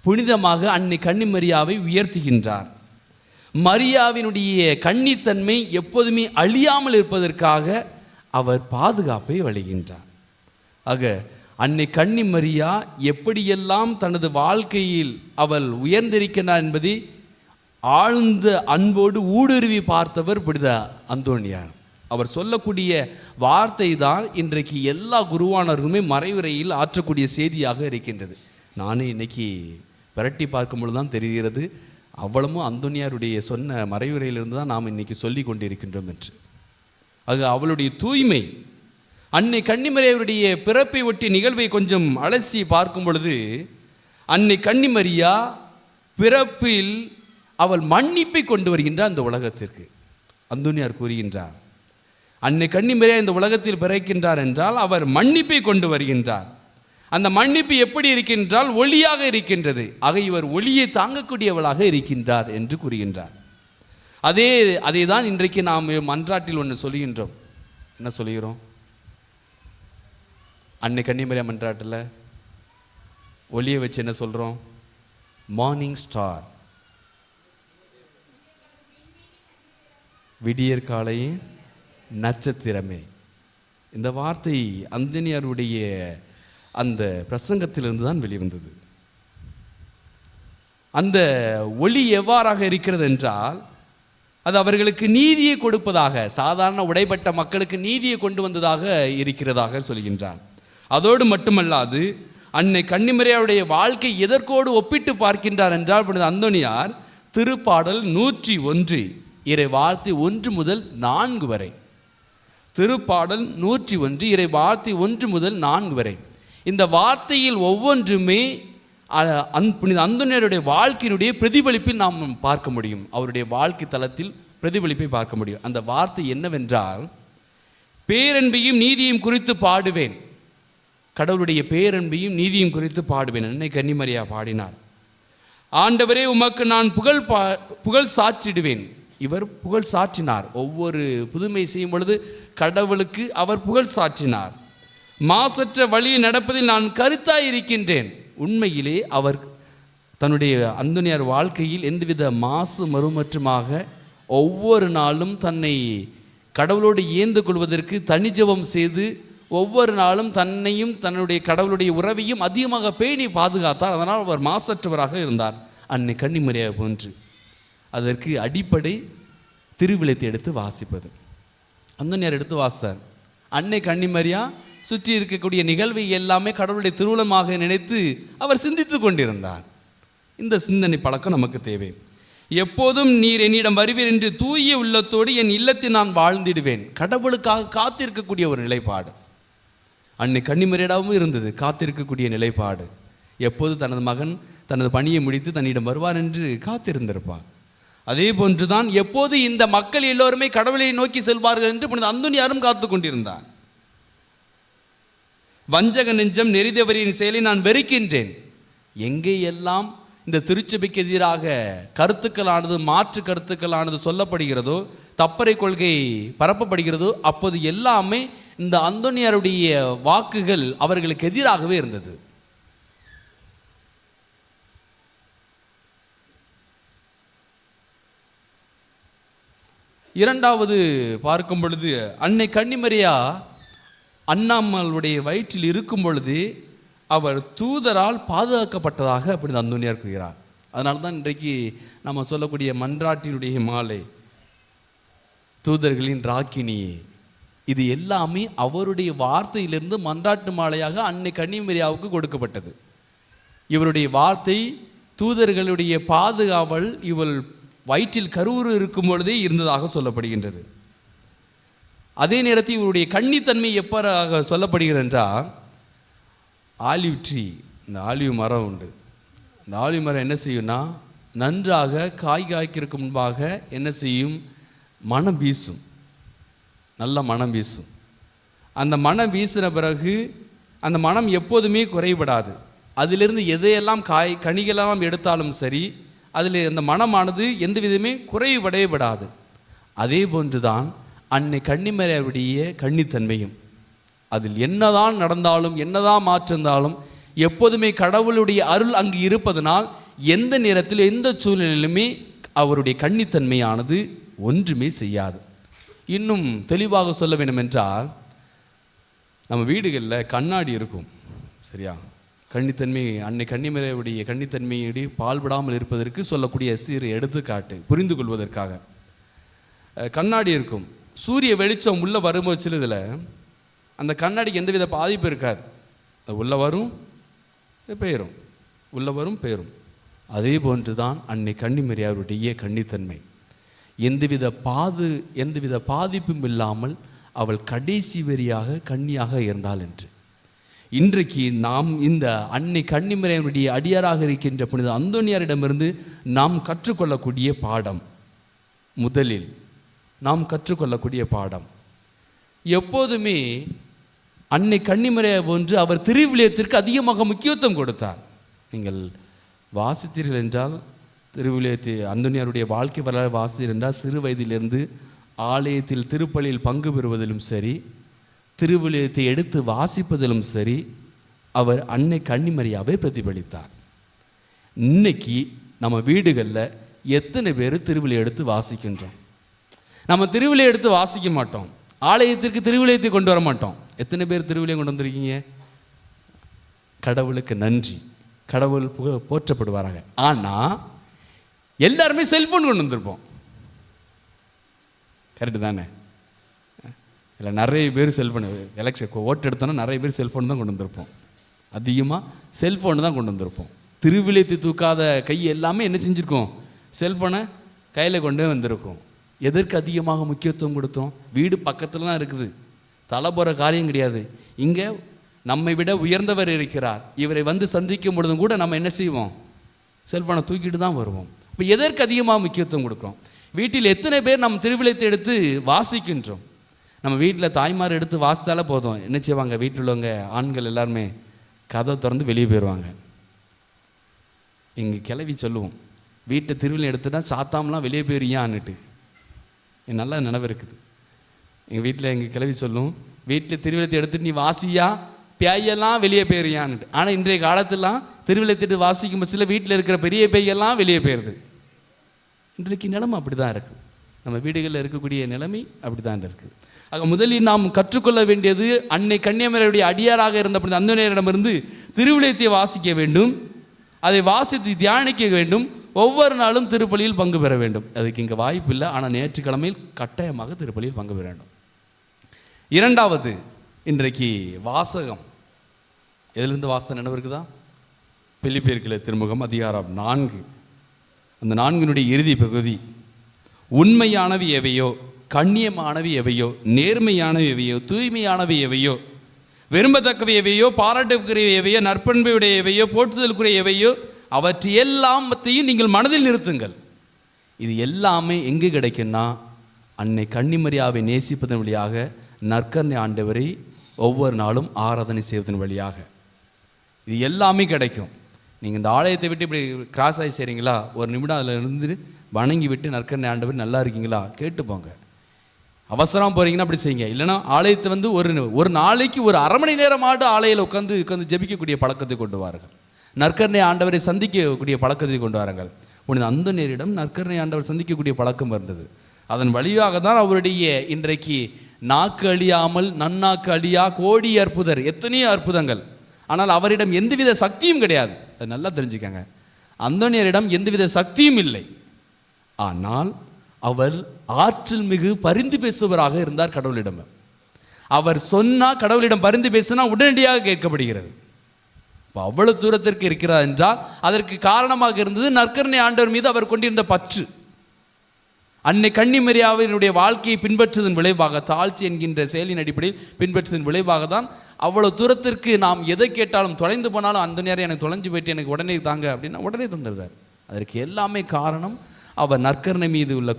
புனிதமாக அன்னை கன்னிமரியாவை உயர்த்துகின்றார். மரியாவினுடைய கன்னித்தன்மை எப்போதுமே அழியாமல் இருப்பதற்காக அவர் பாதுகாப்பை வழங்குகின்றார். ஆக அன்னை கன்னிமரியா எப்படியெல்லாம் தனது வாழ்க்கையில் அவள் உயர்ந்திருக்கிறார் என்பதை ஆழ்ந்த அன்போடு ஊடுருவி பார்த்தவர் புனித அந்தோனியார். அவர் சொல்லக்கூடிய வார்த்தை தான் இன்றைக்கு எல்லா குருவானர்களுமே மறைவுரையில் ஆற்றக்கூடிய செய்தியாக இருக்கின்றது. நானே இன்னைக்கு விரட்டி பார்க்கும் பொழுது தான் தெரிகிறது, அவ்வளவும் அந்தோனியாருடைய சொன்ன மறைவுரையிலிருந்து தான் நாம் இன்னைக்கு சொல்லி கொண்டிருக்கின்றோம் என்று. ஆக அவளுடைய தூய்மை, அன்னை கன்னிமரியாவுடைய பிறப்பை ஒட்டி நிகழ்வை கொஞ்சம் அலசி பார்க்கும் பொழுது, அன்னை கன்னிமரியா பிறப்பில் அவள் மன்னிப்பை கொண்டு வருகின்றார் அந்த உலகத்திற்கு. அந்தோனியார் கூறுகின்றார், அன்னை கன்னிமரியா இந்த உலகத்தில் பிறக்கின்றார் என்றால் அவர் மன்னிப்பை கொண்டு வருகின்றார். அந்த மன்னிப்பு எப்படி இருக்கின்றால் ஒளியாக இருக்கின்றது. ஆக இவர் ஒளியை தாங்கக்கூடியவளாக இருக்கின்றார் என்று கூறுகின்றார். அதே தான் இன்றைக்கு நாம் மன்றாட்டில் ஒன்று சொல்கின்றோம். என்ன சொல்கிறோம்? அன்னை கன்னிமரியா மன்றாட்டில் ஒளியை வச்சு என்ன சொல்கிறோம்? மார்னிங் ஸ்டார், விடியற் காலையின் நட்சத்திரமே. இந்த வார்த்தை அந்தோனியாருடைய அந்த பிரசங்கத்திலிருந்து தான் வெளிவந்தது. அந்த ஒளி எவ்வாறாக இருக்கிறது என்றால், அது அவர்களுக்கு நீதியை கொடுப்பதாக, சாதாரண உடைப்பட்ட மக்களுக்கு நீதியை கொண்டு வந்ததாக இருக்கிறதாக சொல்கின்றார். அதோடு மட்டுமல்லாது அன்னை கன்னிமரியாவுடைய வாழ்க்கை எதற்கோடு ஒப்பிட்டு பார்க்கின்றார் என்றால், அந்தோனியார் திருப்பாடல் 101 இறை வார்த்தை 1 முதல் 4 வரை, திருப்பாடல் 101 இறை வார்த்தை 1 முதல் 4 வரை, இந்த வார்த்தையில் ஒவ்வொன்றுமே புனித அந்தோனியாருடைய வாழ்க்கையினுடைய பிரதிபலிப்பில் நாம் பார்க்க முடியும். அவருடைய வாழ்க்கை தளத்தில் பிரதிபலிப்பை பார்க்க முடியும். அந்த வார்த்தை என்னவென்றால், பேரன்பையும் நீதியும் குறித்து பாடுவேன். கடவுளுடைய பேரன்பையும் நீதியும் குறித்து பாடுவேன். அன்னை கன்னிமரியா பாடினார். ஆண்டவரே உமக்கு நான் புகழ் சாற்றிடுவேன். இவர் புகழ் சாற்றினார். ஒவ்வொரு புதுமை செய்யும் பொழுது கடவுளுக்கு அவர் புகழ் சாற்றினார். மாசற்ற வழியில் நடப்பதில் நான் கருத்தாய் இருக்கின்றேன். உண்மையிலே அவர் தன்னுடைய அந்தோனியார் வாழ்க்கையில் எந்தவித மாசு மறுமற்றுமாக ஒவ்வொரு நாளும் தன்னை கடவுளோடு ஏந்து கொள்வதற்கு தனி ஜெபம் செய்து ஒவ்வொரு நாளும் தன்னையும் தன்னுடைய கடவுளுடைய உறவையும் அதிகமாக பேணி பாதுகாத்தார். அதனால் அவர் மாசற்றவராக இருந்தார், அன்னை கன்னிமரியா போன்று. அதற்கு அடிப்படை திருவிழத்தை எடுத்து வாசிப்பது. அந்தோனியார் எடுத்து வாசித்தார். அன்னை கன்னிமரியா சுற்றி இருக்கக்கூடிய நிகழ்வை எல்லாமே கடவுளுடைய திருவுளமாக நினைத்து அவர் சிந்தித்து கொண்டிருந்தார். இந்த சிந்தனை பழக்கம் நமக்கு தேவை. எப்போதும் நீர் என்னிடம் வருவீர் என்று தூய உள்ளத்தோடு என் இல்லத்தில் நான் வாழ்ந்திடுவேன். கடவுளுக்காக காத்திருக்கக்கூடிய ஒரு நிலைப்பாடு அன்னை கன்னிமரியாவும் இருந்தது. காத்திருக்கக்கூடிய நிலைப்பாடு. எப்போது தனது மகன் தனது பணியை முடித்து தன்னிடம் வருவார் என்று காத்திருந்திருப்பார். அதே போன்றுதான் எப்போது இந்த மக்கள் எல்லோருமே கடவுளை நோக்கி செல்வார்கள் என்று புனித அந்தோனியாரும் காத்து கொண்டிருந்தார். வஞ்சக நெஞ்சம் நெறிதவரின் செயலை நான் வெறுக்கின்றேன். எங்கே எல்லாம் இந்த திருச்சபைக்கு எதிராக கருத்துக்களானது, மாற்று கருத்துக்களானது சொல்லப்படுகிறதோ, தப்பறை கொள்கை பரப்பப்படுகிறதோ, அப்போது எல்லாமே இந்த அந்தோனியாருடைய வாக்குகள் அவர்களுக்கு எதிராகவே இருந்தது. இரண்டாவது பார்க்கும் பொழுது அன்னை கன்னிமரியா அண்ணாமலுடைய வயிற்றில் இருக்கும் பொழுது அவர் தூதரால் பாதுகாக்கப்பட்டதாக அப்படி அந்தோனியார் கூறுகிறார். அதனால தான் இன்றைக்கு நம்ம சொல்லக்கூடிய மன்றாட்டினுடைய மாலை, தூதர்களின் ராக்கினியே, இது எல்லாமே அவருடைய வார்த்தையிலிருந்து மன்றாட்டு மாலையாக அன்னை கன்னிமரியாவுக்கு கொடுக்கப்பட்டது. இவருடைய வார்த்தை, தூதர்களுடைய பாதுகாவல் இவள் வயிற்றில் கருவுறு இருக்கும் பொழுதே இருந்ததாக சொல்லப்படுகின்றது. அதே நேரத்தில் இவருடைய கன்னித்தன்மை எப்பராக சொல்லப்படுகிறது என்றால், ஆலிவ் ட்ரீ, இந்த ஆலிவ் மரம் உண்டு. இந்த ஆலிவ் மரம் என்ன செய்யும்னா, நன்றாக காய் காய்க்கிறதுக்கு முன்பாக என்ன செய்யும், மனம் வீசும், நல்ல மனம் வீசும். அந்த மனம் வீசின பிறகு அந்த மனம் எப்போதுமே குறைபடாது. அதிலிருந்து எதையெல்லாம் கனிகளெல்லாம் எடுத்தாலும் சரி, அதில் அந்த மனமானது எந்த விதமே குறைபடவே படாது. அதே போன்றுதான் அன்னை கன்னிமரியாவுடைய கன்னித்தன்மையும். அதில் என்னதான் நடந்தாலும், என்னதான் மாற்றிருந்தாலும், எப்போதுமே கடவுளுடைய அருள் அங்கு இருப்பதனால் எந்த நேரத்தில் எந்த சூழ்நிலையிலுமே அவருடைய கன்னித்தன்மையானது ஒன்றுமே செய்யாது. இன்னும் தெளிவாக சொல்ல வேண்டும் என்றால், நம்ம வீடுகளில் கண்ணாடி இருக்கும், சரியா? கன்னித்தன்மை, அன்னை கன்னிமரியாவுடைய கன்னித்தன்மையுடைய பால்படாமல் இருப்பதற்கு சொல்லக்கூடிய சிறு எடுத்துக்காட்டு புரிந்து கொள்வதற்காக. கண்ணாடி இருக்கும். சூரிய வெளிச்சம் உள்ளே வரும்போது சிலதில் அந்த கண்ணாடிக்கு எந்தவித பாதிப்பு இருக்காது. அது உள்ளே வரும் பெயரும், உள்ளே வரும் பெயரும். அதே போன்று தான் அன்னை கன்னிமரியாவுடைய கன்னித்தன்மை. எந்தவித பாதிப்பும் இல்லாமல் அவள் கடைசி வரியாக கன்னியாக இருந்தாள் என்று. இன்றைக்கு நாம் இந்த அன்னை கன்னிமரியாவுடைய அடியாராக இருக்கின்ற புனித அந்தோனியாரிடமிருந்து நாம் கற்றுக்கொள்ளக்கூடிய பாடம், முதலில் நாம் கற்றுக்கொள்ளக்கூடிய பாடம், எப்போதுமே அன்னை கன்னிமரியா போன்று அவர் திருவிழியத்திற்கு அதிகமாக முக்கியத்துவம் கொடுத்தார். நீங்கள் வாசித்தீர்கள் என்றால், திருவிழியத்தை அந்தோனியாருடைய வாழ்க்கை வரலாறு வாசித்தீர்கள் என்றால், சிறு வயதிலிருந்து ஆலயத்தில் திருப்பலியில் பங்கு பெறுவதிலும் சரி, திருவிழியத்தை எடுத்து வாசிப்பதிலும் சரி, அவர் அன்னை கன்னிமரியாவை பிரதிபலித்தார். இன்னைக்கு நம்ம வீடுகளில் எத்தனை பேர் திருவிழியை எடுத்து வாசிக்கின்றோம்? நம்ம திருவிழியை எடுத்து வாசிக்க மாட்டோம். ஆலயத்திற்கு திருவிழியத்தை கொண்டு வர மாட்டோம். எத்தனை பேர் திருவிழியை கொண்டு வந்திருக்கீங்க? கடவுளுக்கு நன்றி, கடவுள் போற்றப்படுவாராக. ஆனால் எல்லாருமே செல்ஃபோன் கொண்டு வந்திருப்போம். கரெக்டு தானே? இல்லை, நிறைய பேர் செல்ஃபோன், எலெக்ஷன் ஓட்டு எடுத்தோன்னா நிறைய பேர் செல்ஃபோன் தான் கொண்டு வந்திருப்போம். அதிகமாக செல்ஃபோன் தான் கொண்டு வந்திருப்போம். திருவிழியத்தை தூக்காத கை எல்லாமே என்ன செஞ்சுருக்கோம்? செல்ஃபோனை கையில் கொண்டே வந்திருக்கோம். எதற்கு அதிகமாக முக்கியத்துவம் கொடுத்தோம்? வீடு பக்கத்தில் தான் இருக்குது, தலை போகிற காரியம் கிடையாது. இங்கே நம்மை விட உயர்ந்தவர் இருக்கிறார். இவரை வந்து சந்திக்கும் பொழுதும் கூட நம்ம என்ன செய்வோம்? செல்ஃபோனை தூக்கிட்டு தான் வருவோம். இப்போ எதற்கு அதிகமாக முக்கியத்துவம் கொடுக்குறோம்? வீட்டில் எத்தனை பேர் நம்ம திருவிழியத்தை எடுத்து வாசிக்கின்றோம்? நம்ம வீட்டில் தாய்மார் எடுத்து வாசித்தாலே போதும், என்ன செய்வாங்க? வீட்டில் உள்ளவங்க ஆண்கள் எல்லாருமே கதை திறந்து வெளியே போயிடுவாங்க. எங்கள் கிளவி சொல்லுவோம், வீட்டை திருவிழா எடுத்துட்டா சாத்தாமலாம் வெளியே போயிருயான்னுட்டு. என் நல்ல நினைவு இருக்குது. எங்கள் வீட்டில் எங்கள் கிளவி சொல்லும், வீட்டில் திருவிழத்தை எடுத்துட்டு நீ வாசியா, பேயெல்லாம் வெளியே போயிருயான்னுட்டு. ஆனால் இன்றைய காலத்திலாம் திருவிழத்திட்டு வாசிக்கும் பட்சத்தில் வீட்டில் இருக்கிற பெரிய பேயெல்லாம் வெளியே போயிடுது. இன்றைக்கு நிலைமை அப்படி தான் இருக்குது. நம்ம வீடுகளில் இருக்கக்கூடிய நிலைமை அப்படி தான் இருக்குது. ஆக முதலில் நாம் கற்றுக்கொள்ள வேண்டியது, அன்னை கன்னிமரியாவுடைய அடியாராக இருந்த அந்தோனியாரிடமிருந்து திருவிழியத்தை வாசிக்க வேண்டும், அதை வாசித்து தியானிக்க வேண்டும், ஒவ்வொரு நாளும் திருப்பலியில் பங்கு பெற வேண்டும். அதுக்கு இங்கே வாய்ப்பு இல்லை, ஆனால் ஞாயிற்றுக்கிழமையில் கட்டாயமாக திருப்பலியில் பங்கு பெற வேண்டும். இரண்டாவது, இன்றைக்கு வாசகம். எதிலிருந்து வாசகம் நினைவு இருக்குதா? பிலிப்பியர்களை திருமுகம் அதிகாரம் 4, அந்த 4 இறுதி பகுதி, உண்மையானவை எவையோ, கண்ணியமானவை எவையோ, நேர்மையானவை எவையோ, தூய்மையானவை எவையோ, விரும்பத்தக்கவை எவையோ, பாராட்டுக்குரிய எவையோ, நற்பண்புடைய எவையோ, போற்றுதலுக்குரிய எவையோ, அவற்றை எல்லாத்தையும் நீங்கள் மனதில் நிறுத்துங்கள். இது எல்லாமே எங்கு கிடைக்குன்னா, அன்னை கன்னிமரியாவை நேசிப்பதன் வழியாக, நற்கருணை ஆண்டவரை ஒவ்வொரு நாளும் ஆராதனை செய்வதன் வழியாக இது எல்லாமே கிடைக்கும். நீங்கள் இந்த ஆலயத்தை விட்டு இப்படி கிராஸ் ஆகி செய்கிறீங்களா, ஒரு நிமிடம் அதில் இருந்து வணங்கி விட்டு நற்கருணை ஆண்டவர் நல்லா இருக்கீங்களா கேட்டு போங்க. அவசரம் போகிறீங்கன்னா அப்படி செய்யுங்க. இல்லைனா ஆலயத்தை வந்து ஒரு நாளைக்கு ஒரு அரை மணி நேரமாட்டு ஆலயில் உட்காந்து ஜெபிக்கக்கூடிய பழக்கத்தை கொண்டு வாருங்கள். நற்கருணை ஆண்டவரை சந்திக்கக்கூடிய பழக்கத்தை கொண்டு வாருங்கள். புனித அந்தோனியரிடம் நற்கருணை ஆண்டவர் சந்திக்கக்கூடிய பழக்கம் இருந்தது. அதன் வழியாக தான் அவருடைய இன்றைக்கு நாக்கு அழியாமல் நன்னாக்கு அழியா கோடி அற்புதர், எத்தனையோ அற்புதங்கள். ஆனால் அவரிடம் எந்தவித சக்தியும் கிடையாது. அது நல்லா தெரிஞ்சுக்கங்க. அந்தோனியரிடம் எந்தவித சக்தியும் இல்லை. ஆனால் அவர் ஆற்றல் மிகு பரிந்து பேசுபவராக இருந்தார் கடவுளிடம். அவர் சொன்னா, கடவுளிடம் பரிந்து பேசினா உடனடியாக கேட்கப்படுகிறது. அவ்வளவு தூரத்திற்கு இருக்கிறார் என்றால் அதற்கு காரணமாக இருந்தது நற்கருணை ஆண்டவர் மீது அவர் கொண்டிருந்த பற்று. அன்னை கன்னிமரியாவினுடைய வாழ்க்கையை பின்பற்றுவதன் விளைவாக, தாழ்ச்சி என்கின்ற செயலின் அடிப்படையில் பின்பற்றுவதன் விளைவாக தான் அவ்வளவு தூரத்திற்கு நாம் எதை கேட்டாலும், தொலைந்து போனாலும், அந்த நேரம் எனக்கு தொலைஞ்சு போயிட்டு எனக்கு உடனே தாங்க அப்படின்னா உடனே தந்துடுறார். அதற்கு எல்லாமே காரணம் அவர் நற்கருணை மீது உள்ள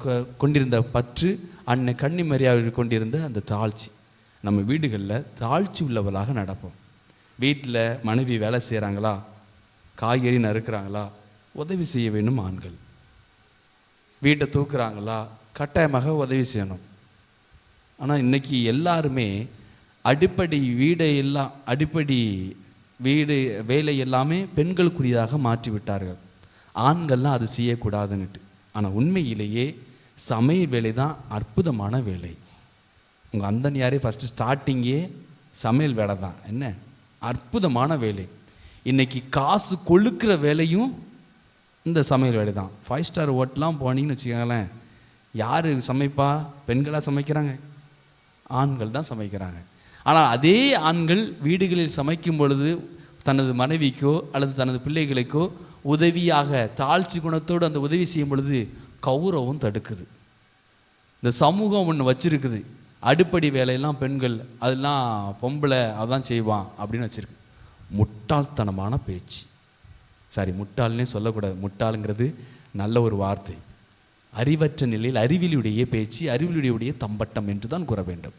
கொண்டிருந்த பற்று, அன்னை கன்னிமரியாவில் கொண்டிருந்த அந்த தாழ்ச்சி. நம்ம வீடுகளில் தாழ்ச்சி உள்ளவர்களாக நடப்போம். வீட்டில் மனைவி வேலை செய்கிறாங்களா, காய்கறி நறுக்கிறாங்களா, உதவி செய்ய வேணும் ஆண்கள். வீட்டை தூக்குறாங்களா, கட்டாயமாக உதவி செய்யணும். ஆனால் இன்றைக்கி எல்லாருமே அடிப்படை வீடு வேலை எல்லாமே பெண்களுக்குரியதாக மாற்றி விட்டார்கள். ஆண்கள்லாம் அது செய்யக்கூடாதுன்னுட்டு. ஆனால் உண்மையிலேயே சமையல் வேலை தான் அற்புதமான வேலை. உங்கள் அந்தனியாரே ஃபஸ்ட்டு ஸ்டார்டிங்கே சமையல் வேலை தான். என்ன அற்புதமான வேலை. இன்றைக்கி காசு கொழுக்கிற வேலையும் இந்த சமையல் வேலை தான். 5 ஸ்டார் ஹோட்டலாம் போனீங்கன்னு வச்சுக்கோங்களேன், யார் சமைப்பா? பெண்களாக சமைக்கிறாங்க, ஆண்கள் தான் சமைக்கிறாங்க. ஆனால் அதே ஆண்கள் வீடுகளில் சமைக்கும் பொழுது தனது மனைவிக்கோ அல்லது தனது பிள்ளைகளுக்கோ உதவியாக தாழ்ச்சி குணத்தோடு அந்த உதவி செய்யும் பொழுது கௌரவம் தடுக்குது. இந்த சமூகம் ஒன்று வச்சிருக்குது, அடுப்படி வேலையெல்லாம் பெண்கள், அதெல்லாம் பொம்பளை அதான் செய்வான் அப்படின்னு வச்சிருக்கு. முட்டாள்தனமான பேச்சு. சாரி, முட்டாள்னே சொல்லக்கூடாது, முட்டாளுங்கிறது நல்ல ஒரு வார்த்தை. அறிவற்ற நிலையில் அறிவிலுடைய பேச்சு, அறிவிலுடைய தம்பட்டம் என்று தான் கூற வேண்டும்.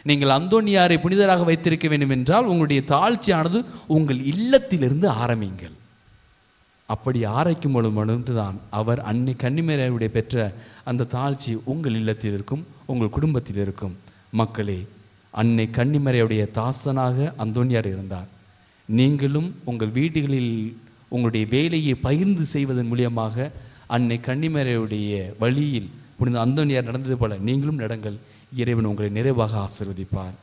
நீங்கள் அந்தோனியாரை புனிதராக வைத்திருக்க வேண்டும் என்றால் உங்களுடைய தாழ்ச்சியானது உங்கள் இல்லத்திலிருந்து ஆரம்பிங்கள். அப்படி ஆரைக்கும் பொழுது மட்டும்தான் அவர் அன்னை கன்னிமரியாவுடைய பெற்ற அந்த தாழ்ச்சி உங்கள் இல்லத்தில் இருக்கும், உங்கள் குடும்பத்தில் இருக்கும். மக்களே, அன்னை கன்னிமரியாவுடைய தாசனாக அந்தோனியார் இருந்தார். நீங்களும் உங்கள் வீடுகளில் உங்களுடைய வேலையை பகிர்ந்து செய்வதன் மூலியமாக அன்னை கன்னிமரியாவுடைய வழியில் புனித அந்தோனியார் நடந்தது போல நீங்களும் நடங்கள். இறைவன் உங்களை நிறைவாக ஆசீர்வதிப்பார்.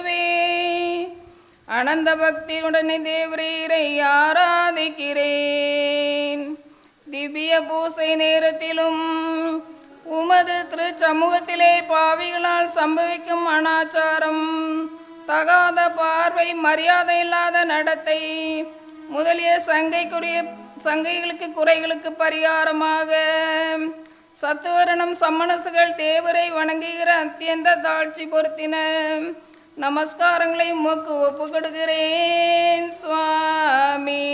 இயேசுவே. அனந்த பக்தியுடனே தேவரீரை ஆராதிக்கிறேன். திவ்ய பூசை நேரத்திலும் உமது திருச்சமூகத்திலே பாவிகளால் சம்பவிக்கும் அனாச்சாரம், தகாத பார்வை, மரியாதை இல்லாத நடத்தை முதலிய சங்கைகளுக்கு குறைகளுக்கு பரிகாரமாக சத்துவரணம் சம்மனசுகள் தேவரை வணங்குகிற அத்தியந்த தாழ்ச்சி பொருத்தின நமஸ்காரங்களை உமக்கு ஒப்பு கொடுக்கிறேன் சுவாமி.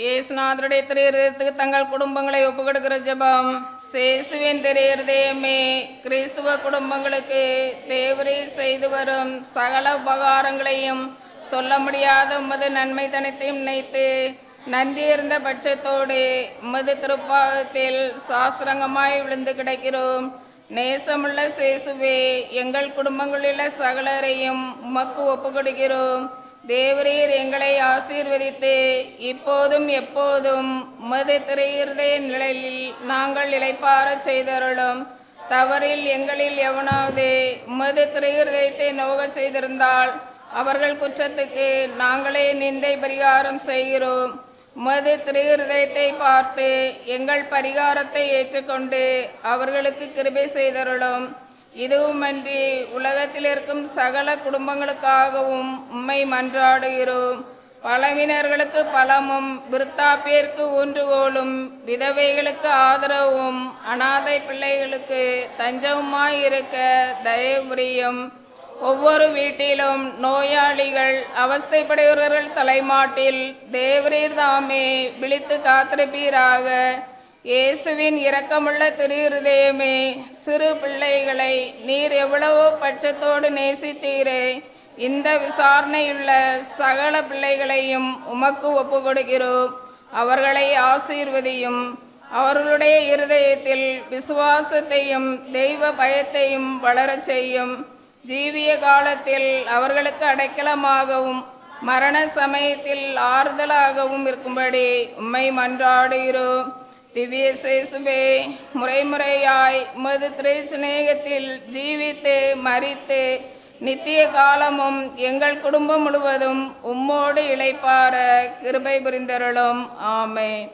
இயேசுநாதருடைய திரையத்துக்கு தங்கள் குடும்பங்களை ஒப்புக்கொடுக்கிற ஜெபம். சேசுவின் திரையதேமே, கிறிஸ்துவ குடும்பங்களுக்கு தேவரே செய்து வரும் சகல உபகாரங்களையும் சொல்ல முடியாத உமது நன்மை தனத்தையும் நினைத்து நன்றியிருந்த பட்சத்தோடு உமது திருப்பாதத்தில் சாஸ்திரங்கமாய் விழுந்து கிடைக்கிறோம். நேசமுள்ள சேசுவே, எங்கள் குடும்பங்களில் சகலரையும் உமக்கு ஒப்புக்கொடுக்கிறோம். தேவரீர் எங்களை ஆசீர்வதித்து இப்போதும் எப்போதும் உமது திரையிருதய நிலையில் நாங்கள் இளைப்பாறச் செய்தருளும். தவறில் எங்களில் எவனாவது உமது திரையிருதயத்தை நோக செய்திருந்தால் அவர்கள் குற்றத்துக்கு நாங்களே நிந்தை பரிகாரம் செய்கிறோம். உமது திரையிருதயத்தை பார்த்து எங்கள் பரிகாரத்தை ஏற்றுக்கொண்டு அவர்களுக்கு கிருபை செய்தருளும். இதுவுமன்றி உலகத்தில் இருக்கும் சகல குடும்பங்களுக்காகவும் உம்மை மன்றாடுகிறோம். பலவினர்களுக்கு பலமும், விருத்தாப்பியருக்கு ஊன்றுகோலும், விதவைகளுக்கு ஆதரவும், அனாதை பிள்ளைகளுக்கு தஞ்சவுமாயிருக்க தயவுரியும். ஒவ்வொரு வீட்டிலும் நோயாளிகள், அவஸ்தைப்படுகிறவர்கள் தலைமாட்டில் தேவரீர் தாமே விழித்து காத்திருப்பீராக. இயேசுவின் இரக்கமுள்ள திருஹிருதயமே, சிறு பிள்ளைகளை நீர் எவ்வளவோ பட்சத்தோடு நேசித்தீரே. இந்த விசாரணையுள்ள சகல பிள்ளைகளையும் உமக்கு ஒப்பு கொடுக்கிறோம். அவர்களை ஆசீர்வதியும். அவர்களுடைய இருதயத்தில் விசுவாசத்தையும் தெய்வ பயத்தையும் வளரச் செய்யும். ஜீவிய காலத்தில் அவர்களுக்கு அடைக்கலமாகவும் மரண சமயத்தில் ஆறுதலாகவும் இருக்கும்படி உம்மை மன்றாடுகிறோம். திவ்ய சேசுவே, முறைமுறையாய் உமது திரு சிநேகத்தில் ஜீவித்து மரித்து நித்திய காலமும் எங்கள் குடும்பம் முழுவதும் உம்மோடு இளைப்பாற கிருபை புரிந்தருளும். ஆமென்.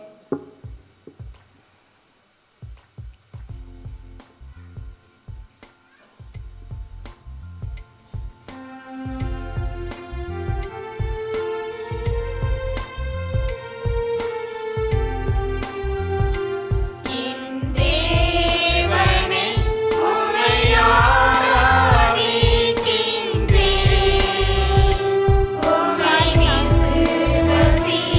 உம்மை விசுவசிக்கின்றேன்.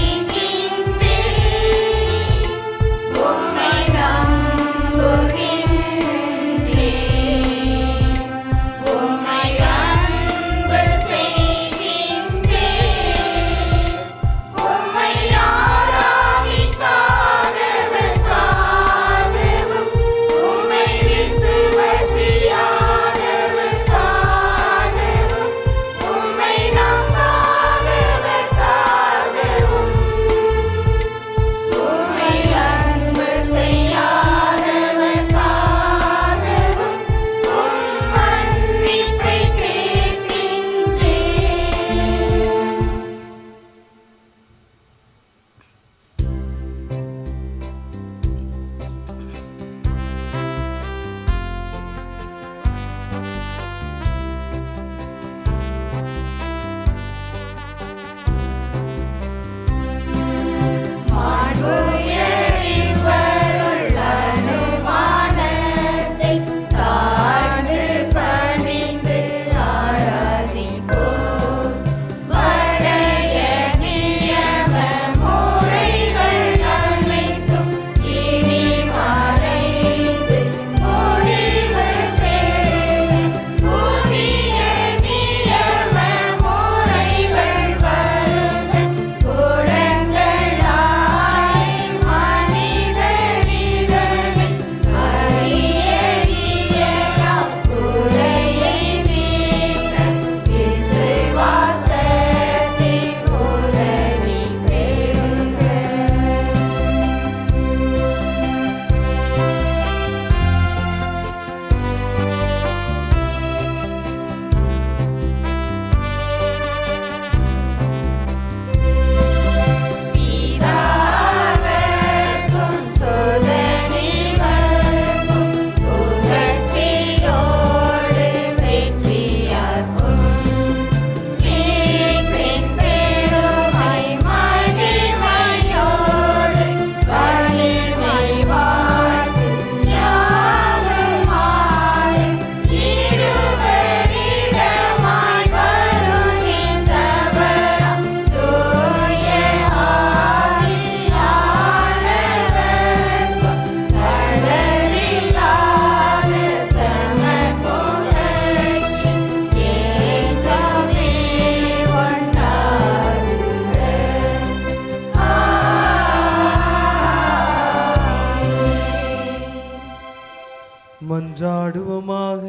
மன்றாடுவோமாக.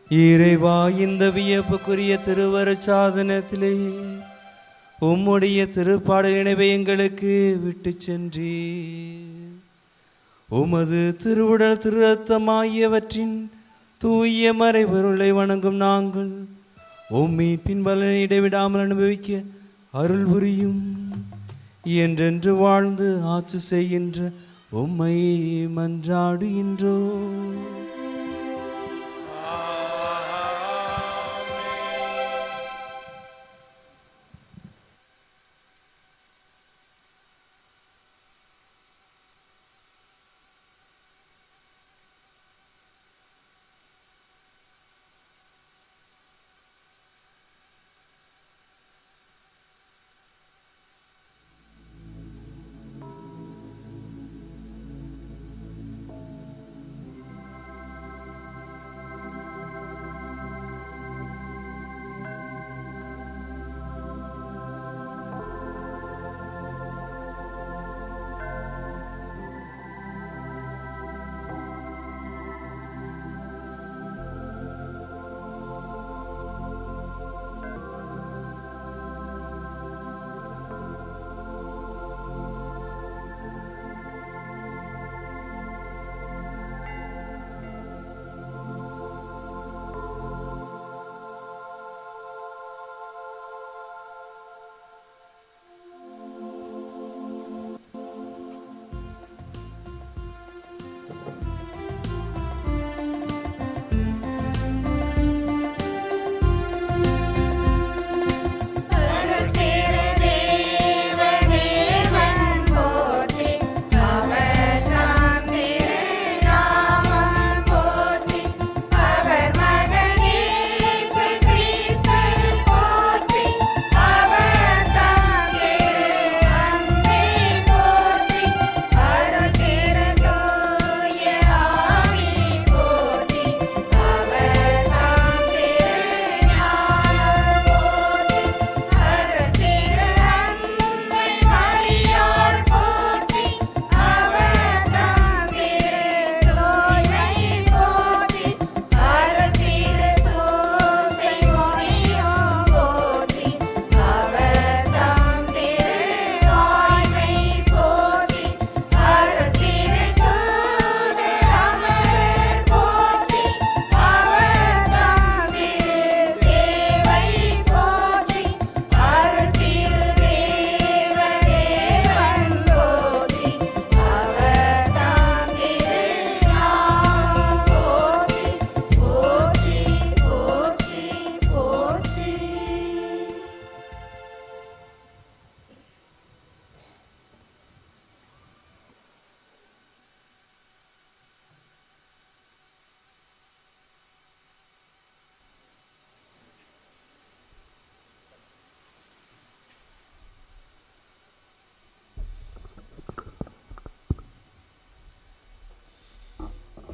இறைவா, இந்த வியப்புக்குரிய திருவருட் சாதனத்திலே உம்முடைய திருப்பாடல் நினைவை எங்களுக்கு விட்டு சென்றீர். உமது திருவுடல் திரு ரத்தமாகியவற்றின் தூய மறைபொருளை வணங்கும் நாங்கள் உம்மை பின்பலனை இடைவிடாமல் அனுபவிக்க அருள் புரியும். என்றென்று வாழ்ந்து ஆட்சி செய்கின்ற உம்மை மன்றாடுகின்றோம்.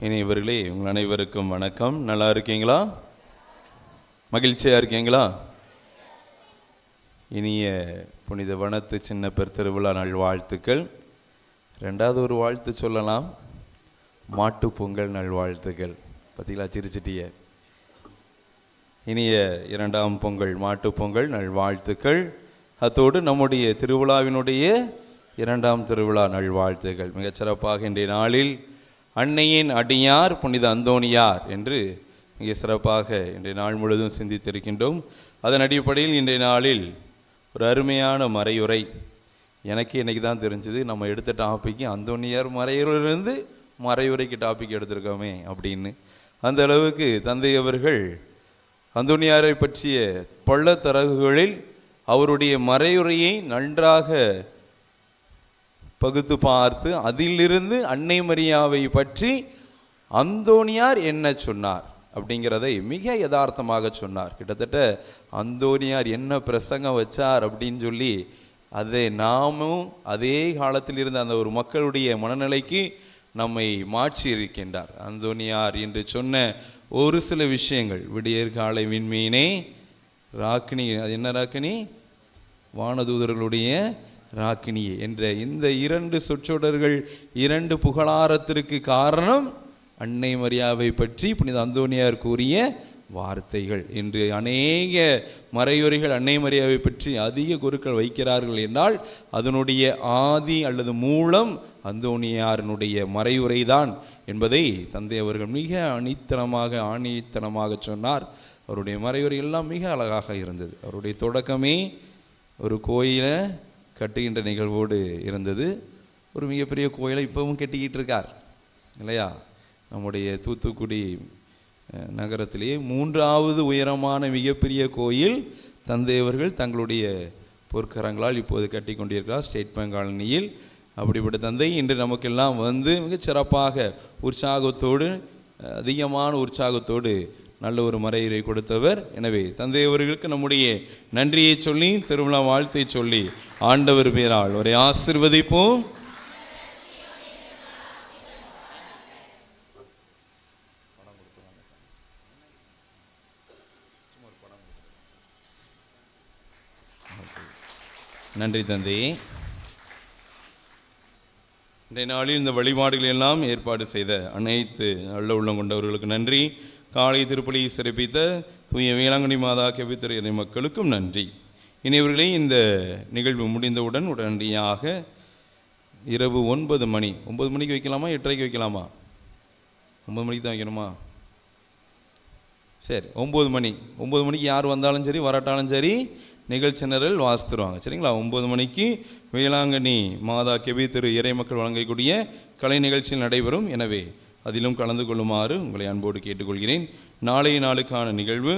இனியவர்களே, உங்கள் அனைவருக்கும் வணக்கம். நல்லா இருக்கீங்களா? மகிழ்ச்சியாக இருக்கீங்களா? இனிய புனித வனத்து சின்ன பெர் திருவிழா நல்வாழ்த்துக்கள். ரெண்டாவது ஒரு வாழ்த்து சொல்லலாம், மாட்டு பொங்கல் நல்வாழ்த்துக்கள். பார்த்தீங்களா, சிரிச்சிட்டிய. இனிய இரண்டாம் பொங்கல் மாட்டு பொங்கல் நல்வாழ்த்துக்கள். அத்தோடு நம்முடைய திருவிழாவினுடைய இரண்டாம் திருவிழா நல்வாழ்த்துக்கள். மிகச்சிறப்பாக இன்றைய நாளில் அன்னையின் அடியார் புனித அந்தோணியார் என்று மிக சிறப்பாக இன்றைய நாள் முழுவதும் சிந்தித்திருக்கின்றோம். அதன் அடிப்படையில் இன்றைய நாளில் ஒரு அருமையான மறையுரை. எனக்கு இன்றைக்கி தான் தெரிஞ்சது, நம்ம எடுத்த டாப்பிக்கு அந்தோணியார் மறையுரையிலிருந்து மறையுரைக்கு டாபிக் எடுத்திருக்கோமே அப்படின்னு. அந்த அளவுக்கு தந்தை அவர்கள் அந்தோணியாரை பற்றிய பள்ளத்தரகுகளில் அவருடைய மறையுரையை நன்றாக பகுத்து பார்த்து அதிலிருந்து அன்னை மரியாவை பற்றி அந்தோணியார் என்ன சொன்னார் அப்படிங்கிறதை மிக யதார்த்தமாக சொன்னார். கிட்டத்தட்ட அந்தோணியார் என்ன பிரசங்கம் வச்சார் அப்படின்னு சொல்லி அதை நாமும் அதே காலத்தில் இருந்த அந்த ஒரு மக்களுடைய மனநிலைக்கு நம்மை மாற்றி இருக்கின்றார். அந்தோணியார் என்று சொன்ன ஒரு சில விஷயங்கள், விடியற் காலை விண்மீனே, ராக்கினி, அது என்ன ராக்கினி, வானதூதர்களுடைய ராக்கினியே என்ற இந்த இரண்டு சொற்றொடர்கள், இரண்டு புகழாரத்திற்கு காரணம் அன்னை மரியாவை பற்றி புனித அந்தோனியார் கூறிய வார்த்தைகள். இன்று அநேக மறையுரைகள் அன்னை மரியாவை பற்றி அதிக குருக்கள் வைக்கிறார்கள் என்றால் அதனுடைய ஆதி அல்லது மூலம் அந்தோனியாரினுடைய மறையுரை தான் என்பதை தந்தை அவர்கள் மிக ஆணித்தனமாக சொன்னார். அவருடைய மறையுரை எல்லாம் மிக அழகாக இருந்தது. அவருடைய தொடக்கமே ஒரு கோயிலை கட்டுகின்ற நிகழ்வோடு இருந்தது. ஒரு மிகப்பெரிய கோயிலை இப்பவும் கட்டிக்கிட்டு இருக்கார் இல்லையா? நம்முடைய தூத்துக்குடி நகரத்திலேயே 3வது உயரமான மிகப்பெரிய கோயில் தந்தை அவர்கள் தங்களுடைய பொற்கரங்களால் இப்போது கட்டி கொண்டிருக்கிறார் ஸ்டேட் பேங்க் காலனியில். அப்படிப்பட்ட தந்தை இன்று நமக்கெல்லாம் வந்து மிகச் சிறப்பாக உற்சாகத்தோடு, அதிகமான உற்சாகத்தோடு நல்ல ஒரு மறையுரை கொடுத்தவர். எனவே தந்தை அவர்களுக்கு நம்முடைய நன்றியை சொல்லி, திருவிழா வாழ்த்தை சொல்லி ஆண்டவர் பேரால் அவரை ஆசீர்வதிப்போம். நன்றி தந்தை. இன்றைய நாளில் இந்த வழிபாடுகள் எல்லாம் ஏற்பாடு செய்த அனைத்து நல்ல உள்ளம் கொண்டவர்களுக்கு நன்றி. காலை திருப்பலி சிறப்பித்த தூய வேளாங்கண்ணி மாதா கெபித்திரு இறை மக்களுக்கும் நன்றி. இனியவர்களே, இந்த நிகழ்வு முடிந்தவுடன் உடனடியாக இரவு 9 மணிக்கு வைக்கலாமா, 8:30க்கு வைக்கலாமா? 9 மணிக்கு தான் வைக்கணுமா? சரி, 9 மணிக்கு யார் வந்தாலும் சரி வராட்டாலும் சரி நிகழ்ச்சி நிரல் வாசித்துருவாங்க. சரிங்களா? 9 மணிக்கு வேளாங்கண்ணி மாதா கெபித்திரு இறை மக்கள் வழங்கக்கூடிய கலை நிகழ்ச்சியில் நடைபெறும். எனவே அதிலும் கலந்து கொள்ளுமாறு உங்களை அன்போடு கேட்டுக்கொள்கிறேன். நாளைய நாளுக்கான நிகழ்வு,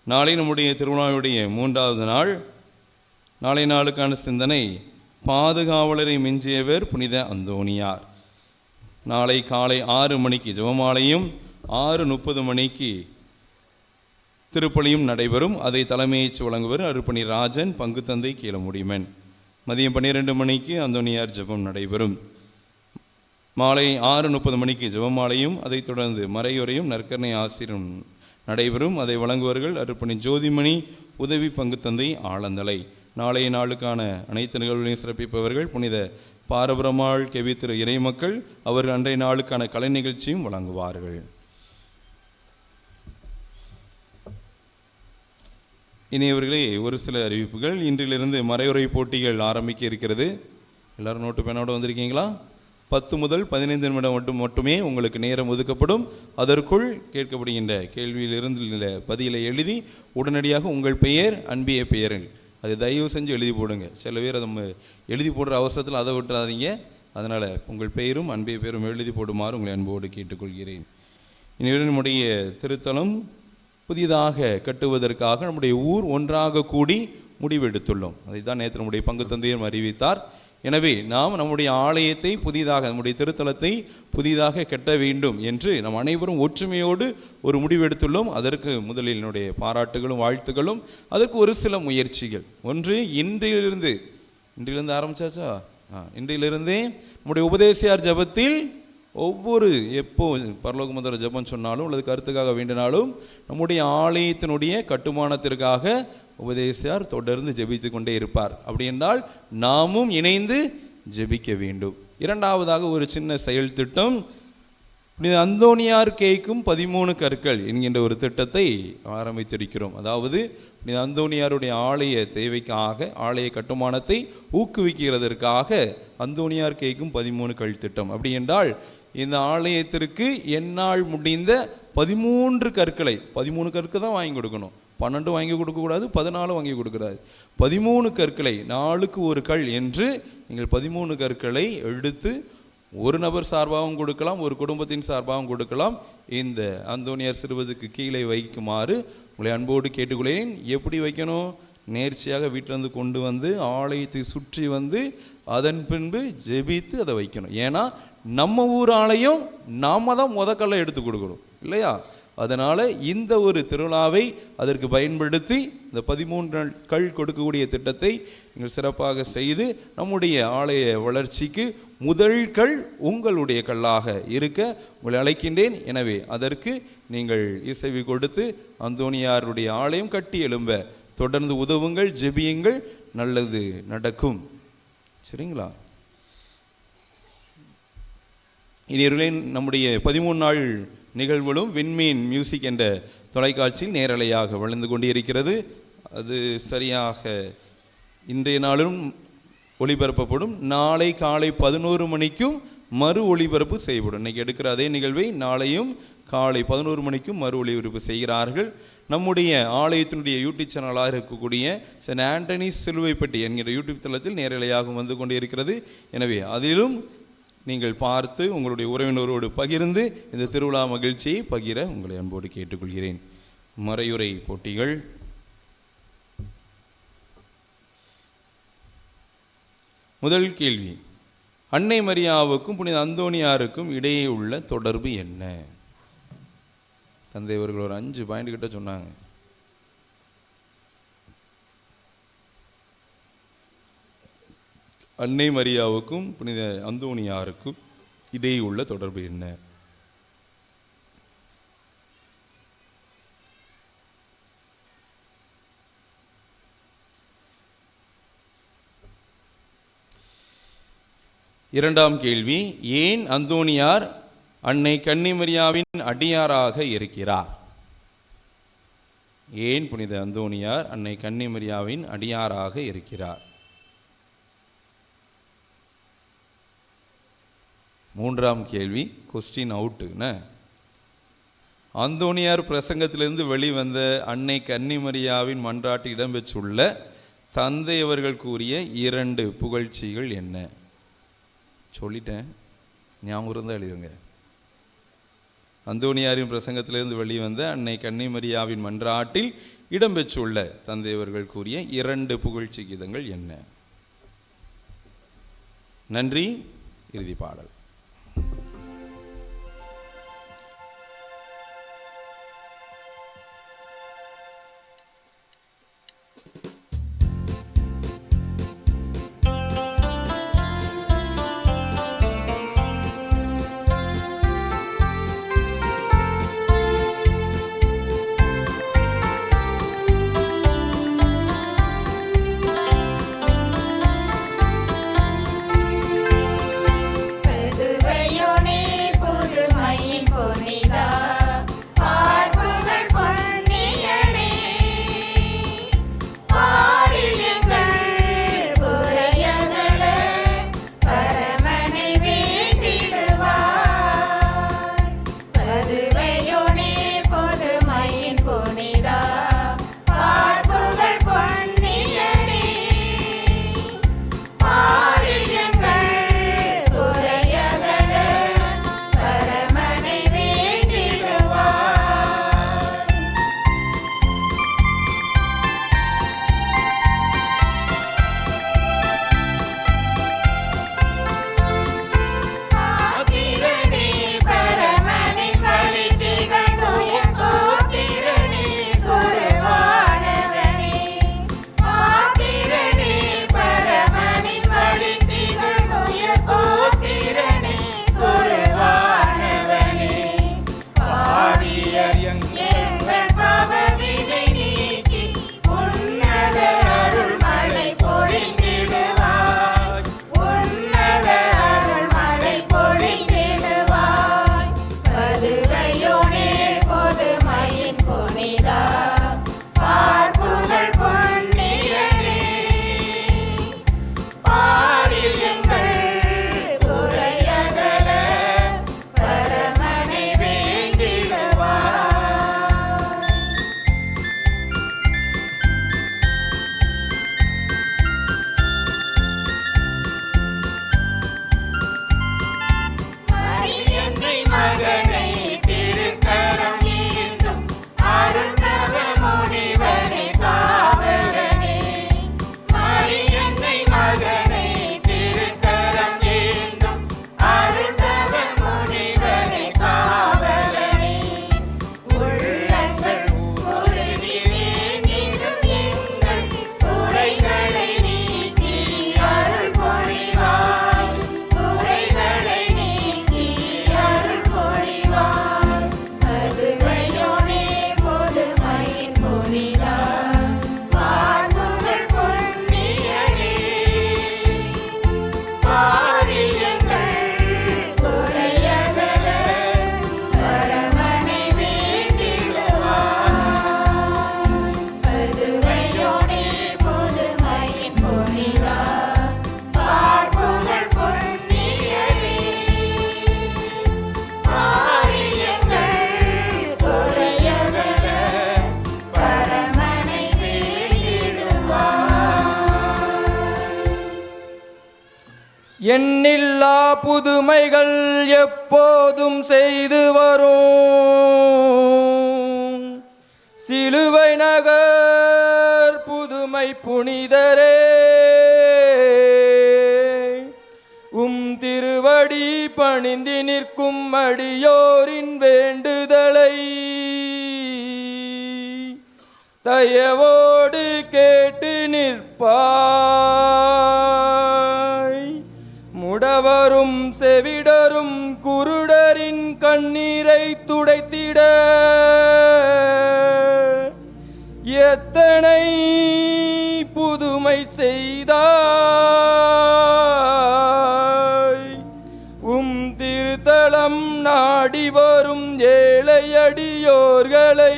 நாளை நம்முடைய திருவிழாவுடைய 3வது நாள். நாளைய நாளுக்கான சிந்தனை, பாதுகாவலரை மிஞ்சியவர் புனித அந்தோனியார். நாளை காலை 6 மணிக்கு ஜெபமாலையும் 6:30 மணிக்கு திருப்பலியும் நடைபெறும். அதை தலைமையேற்று வழங்குவர் அருப்பணி ராஜன், பங்கு தந்தை கீழமுடிமன். மதியம் 12 மணிக்கு அந்தோனியார் ஜெபம் நடைபெறும். மாலை 6:30 மணிக்கு ஜெபமாலையும் அதைத் தொடர்ந்து மறையுரையும் நற்கருணை ஆசிரும் நடைபெறும். அதை வழங்குவார்கள் அருப்பணி ஜோதிமணி, உதவி பங்கு தந்தை ஆலந்தலை. நாளைய நாளுக்கான அனைத்து நிகழ்வுகளையும் சிறப்பிப்பவர்கள் புனித பாரபுரமாள் கெபித்திரு இறை மக்கள். அவர்கள் அன்றைய நாளுக்கான கலை நிகழ்ச்சியும் வழங்குவார்கள். இனியவர்களே, ஒரு சில அறிவிப்புகள். இன்றிலிருந்து மறையுரை போட்டிகள் ஆரம்பிக்க இருக்கிறது. எல்லோரும் நோட்டு பேனோடு வந்திருக்கீங்களா? 10 முதல் 15 நிமிடம் மட்டுமே உங்களுக்கு நேரம் ஒதுக்கப்படும். அதற்குள் கேட்கப்படுகின்ற கேள்வியிலிருந்து பதிலை எழுதி உடனடியாக உங்கள் பெயர், அன்பிய பெயர்கள் அதை தயவு செஞ்சு எழுதி போடுங்க. சில பேர் அதை எழுதி போடுற அவசரத்தில் அதை விட்டுறாதீங்க. அதனால் உங்கள் பெயரும் அன்பிய பெயரும் எழுதி போடுமாறு உங்களை அன்போடு கேட்டுக்கொள்கிறேன். இனி நம்முடைய திருத்தலம் புதிதாக கட்டுவதற்காக நம்முடைய ஊர் ஒன்றாக கூடி முடிவெடுத்துள்ளோம். அதை தான் நேற்று நம்முடைய பங்கு தந்தையர் அறிவித்தார். எனவே நாம் நம்முடைய ஆலயத்தை புதிதாக, நம்முடைய திருத்தலத்தை புதிதாக கட்ட வேண்டும் என்று நாம் அனைவரும் ஒற்றுமையோடு ஒரு முடிவெடுத்துள்ளோம். அதற்கு முதலில் என்னுடைய பாராட்டுகளும் வாழ்த்துக்களும். அதற்கு ஒரு சில முயற்சிகள். ஒன்று, இன்றிலிருந்து ஆரம்பிச்சாச்சா? இன்றிலிருந்தே நம்முடைய உபதேசியார் ஜபத்தில் எப்போ பரலோக மந்திர ஜபம் சொன்னாலும் அல்லது கருத்துக்காக வேண்டினாலும் நம்முடைய ஆலயத்தினுடைய கட்டுமானத்திற்காக உபதேசியார் தொடர்ந்து ஜெபித்து கொண்டே இருப்பார். அப்படி என்றால் நாமும் இணைந்து ஜெபிக்க வேண்டும். இரண்டாவதாக ஒரு சின்ன செயல் திட்டம், அந்தோனியார் கேக்கும் 13 கற்கள் என்கின்ற ஒரு திட்டத்தை ஆரம்பித்திருக்கிறோம். அதாவது அந்தோனியாருடைய ஆலய தேவைக்காக, ஆலய கட்டுமானத்தை ஊக்குவிக்கிறதற்காக அந்தோனியார் கேக்கும் 13 கல் திட்டம். அப்படி என்றால் இந்த ஆலயத்திற்கு என்னால் முடிந்த 13 கற்களை, 13 கற்கள் தான் வாங்கி கொடுக்கணும். 12 வாங்கி கொடுக்கக்கூடாது, 14 வாங்கி கொடுக்கூடாது. 13 கற்களை, நாளுக்கு ஒரு கல் என்று நீங்கள் 13 கற்களை எடுத்து ஒரு நபர் சார்பாகவும் கொடுக்கலாம், ஒரு குடும்பத்தின் சார்பாகவும் கொடுக்கலாம். இந்த அந்தோனியார் சிறுவதுக்கு கீழே வைக்குமாறு உங்களை அன்போடு கேட்டுக்கொள்கிறேன். எப்படி வைக்கணும்? நேர்ச்சியாக வீட்டிலேருந்து கொண்டு வந்து ஆலயத்தை சுற்றி வந்து அதன் பின்பு ஜெபித்து அதை வைக்கணும். ஏன்னா நம்ம ஊர் ஆலயம் நாம தான் முதக்கல்லை எடுத்து கொடுக்கணும் இல்லையா? அதனால் இந்த ஒரு திருவிழாவை அதற்கு பயன்படுத்தி இந்த 13 கல் கொடுக்கக்கூடிய திட்டத்தை நீங்கள் சிறப்பாக செய்து நம்முடைய ஆலய வளர்ச்சிக்கு முதல் கல் உங்களுடைய கல்லாக இருக்க உங்களை அழைக்கின்றேன். எனவே அதற்கு நீங்கள் இசைவு கொடுத்து அந்தோனியாருடைய ஆலயம் கட்டி எழும்ப தொடர்ந்து உதவுங்கள், ஜெபியுங்கள், நல்லது நடக்கும். சரிங்களா? இனியவர்களே, நம்முடைய 13 நாள் நிகழ்வுகளும் விண்மீன் மியூசிக் என்ற தொலைக்காட்சியில் நேரலையாக வளர்ந்து கொண்டிருக்கிறது. அது சரியாக இன்றைய நாளும் ஒளிபரப்பப்படும். நாளை காலை 11 மணிக்கும் மறு ஒளிபரப்பு செய்யப்படும். இன்றைக்கி எடுக்கிற அதே நிகழ்வை நாளையும் காலை 11 மணிக்கும் மறு ஒளிபரப்பு செய்கிறார்கள். நம்முடைய ஆலயத்தினுடைய யூடியூப் சேனலாக இருக்கக்கூடிய சென்ட் ஆண்டனிஸ் சிலுவைப்பட்டி என்கிற யூடியூப் தளத்தில் நேரலையாக வந்து கொண்டே இருக்கிறது. எனவே அதிலும் நீங்கள் பார்த்து உங்களுடைய உறவினரோடு பகிர்ந்து இந்த திருவிழா மகிழ்ச்சியை பகிர உங்களை அன்போடு கேட்டுக்கொள்கிறேன். மறையுரை போட்டிகள். முதல் கேள்வி, அன்னை மரியாவுக்கும் புனித அந்தோனியாருக்கும் இடையே உள்ள தொடர்பு என்ன? தந்தை அவர்கள் ஒரு 5 பாயிண்ட் கிட்ட சொன்னாங்க. அன்னை மரியாவுக்கும் புனித அந்தோனியாருக்கும் இடையே உள்ள தொடர்பு என்ன? இரண்டாம் கேள்வி, ஏன் அந்தோனியார் அன்னை கன்னிமரியாவின் அடியாராக இருக்கிறார்? ஏன் புனித அந்தோனியார் அன்னை கன்னிமரியாவின் அடியாராக இருக்கிறார்? மூன்றாம் கேள்வி, கொஸ்டின் அவுட்டுன்னு, அந்தோனியார் பிரசங்கத்திலிருந்து வெளிவந்த அன்னை கன்னிமரியாவின் மன்றாட்டு இடம்பெற்றுள்ள தந்தை அவர்கள் கூறிய 2 புகழ்ச்சிகள் என்ன? சொல்லிட்டேன், ஞாபகம் இருந்தால் எழுதுங்க. அந்தோனியாரின் பிரசங்கத்திலிருந்து வெளிவந்த அன்னை கன்னிமரியாவின் மன்றாட்டில் இடம்பெற்றுள்ள தந்தை அவர்கள் கூறிய 2 புகழ்ச்சி கீதங்கள் என்ன? நன்றி. இறுதி பாடல். பத எண்ணில்லா புதுமைகள் எப்போதும் செய்து வரும் சிலுவை நகர் புதுமை புனிதரே, திருவடி பணிந்து நிற்கும் அடியோரின் வேண்டுதலை தயவோடு கேட்டு நிற்பாய். முடவரும் செவிடரும் குருடரின் கண்ணீரை துடைத்திட எத்தனை புதுமை செய்தாய். திருத்தலம் நாடி வரும் ஏழையடியோர்களை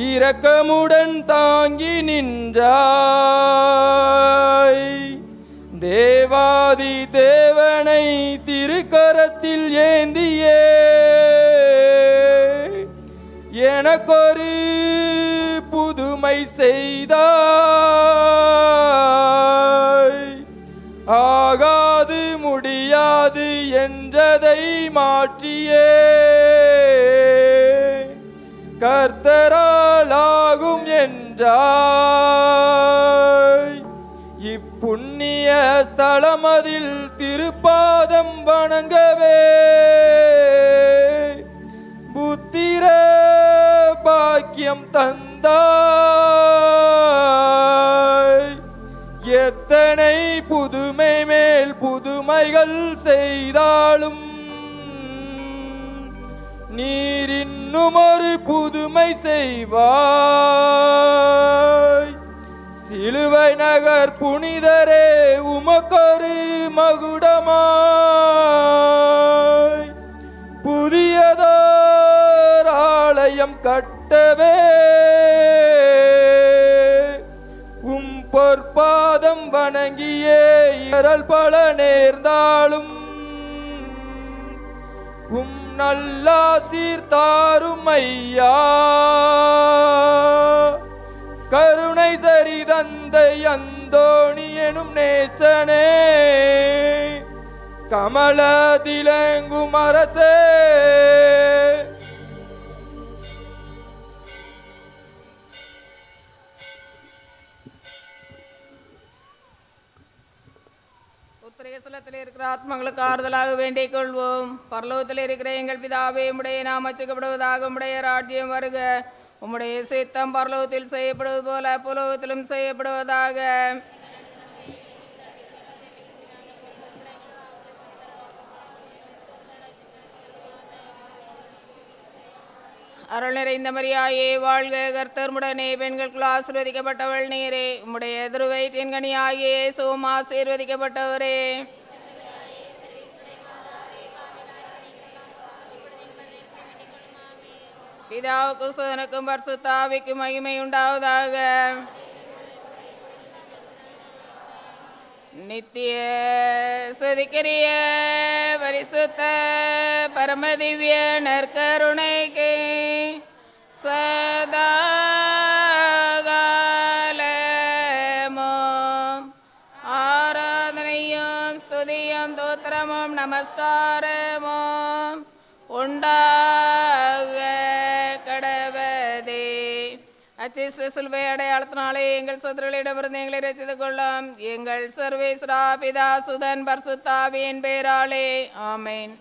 இரக்கமுடன் தாங்கி நின்றாய். தேவாதி தேவனை திருக்கரத்தில் ஏந்தியே எனக்கொரு புதுமை செய்தாய். ஆகாது முடியாது என்றதை மாற்றியே கர்த்தரால் ஆகும் என்றாய். இப்புண்ணிய ஸ்தலமதில் திருப்பாதம் வணங்கவே புத்திர பாக்கியம் தந்தாய். எத்தனை புதுமை மேல் புதுமைகள் செய்தாலும் நீர் இன்னும் ஒரு புதுமை செய்வாய். சிலுவை நகர் புனிதரே, உமக்கொரு மகுடமாய் புதியதோர் ஆலயம் கட்டவே பொற்பாதம் வணங்கியே இரல் பல நேர்ந்தாலும் நல்லாசீர் தாரும் ஐயா. கருணை சரி தந்தை அந்தோணி எனும் நேசனே, கமலதிலெங்கும் அரசே, உத்திரேசலத்தில் இருக்கிற ஆத்மங்களுக்கு ஆறுதலாக வேண்டிக் கொள்வோம். பரலோகத்தில் இருக்கிற எங்கள் பிதாவே, உம்முடைய நாமம் அர்ச்சிக்கப்படுவதாக, உம்முடைய ராஜ்யம் வருக. உம்முடைய சித்தம் பரலோகத்தில் செய்யப்படுவது போல புலோகத்திலும் செய்யப்படுவதாக. அருள் நிறைந்த மரியாயே வாழ்க, கர்த்தர் உம்முடனே, பெண்களுக்குள் ஆசீர்வதிக்கப்பட்டவள் நீரே. உம்முடைய திருவயிற்றின் கனியாகிய இயேசுவும் ஆசீர்வதிக்கப்பட்டவரே. பிதாவுக்கும் சுதனுக்கும் பரிசுத்த ஆவிக்கும் மகிமை உண்டாவதாக. நித்திய சுதிக்கிரிய பரிசுத்த பரமதிவ்ய நற்கருணைக்கு சதாகாலமும் ஆராதனையும் ஸ்துதியும் தோத்திரமும் நமஸ்காரமும் உண்டாக கடவதே. அச்சிஷ்ட சிலுவை அடையாளத்தினாலே எங்கள் சத்துருகளிடமிருந்து எங்களை ரட்சித்துக் கொள்ளும். எங்கள் சர்வேஸ்வரா பிதா சுதன் பரிசுத்த ஆவியின் பெயராலே ஆமென்.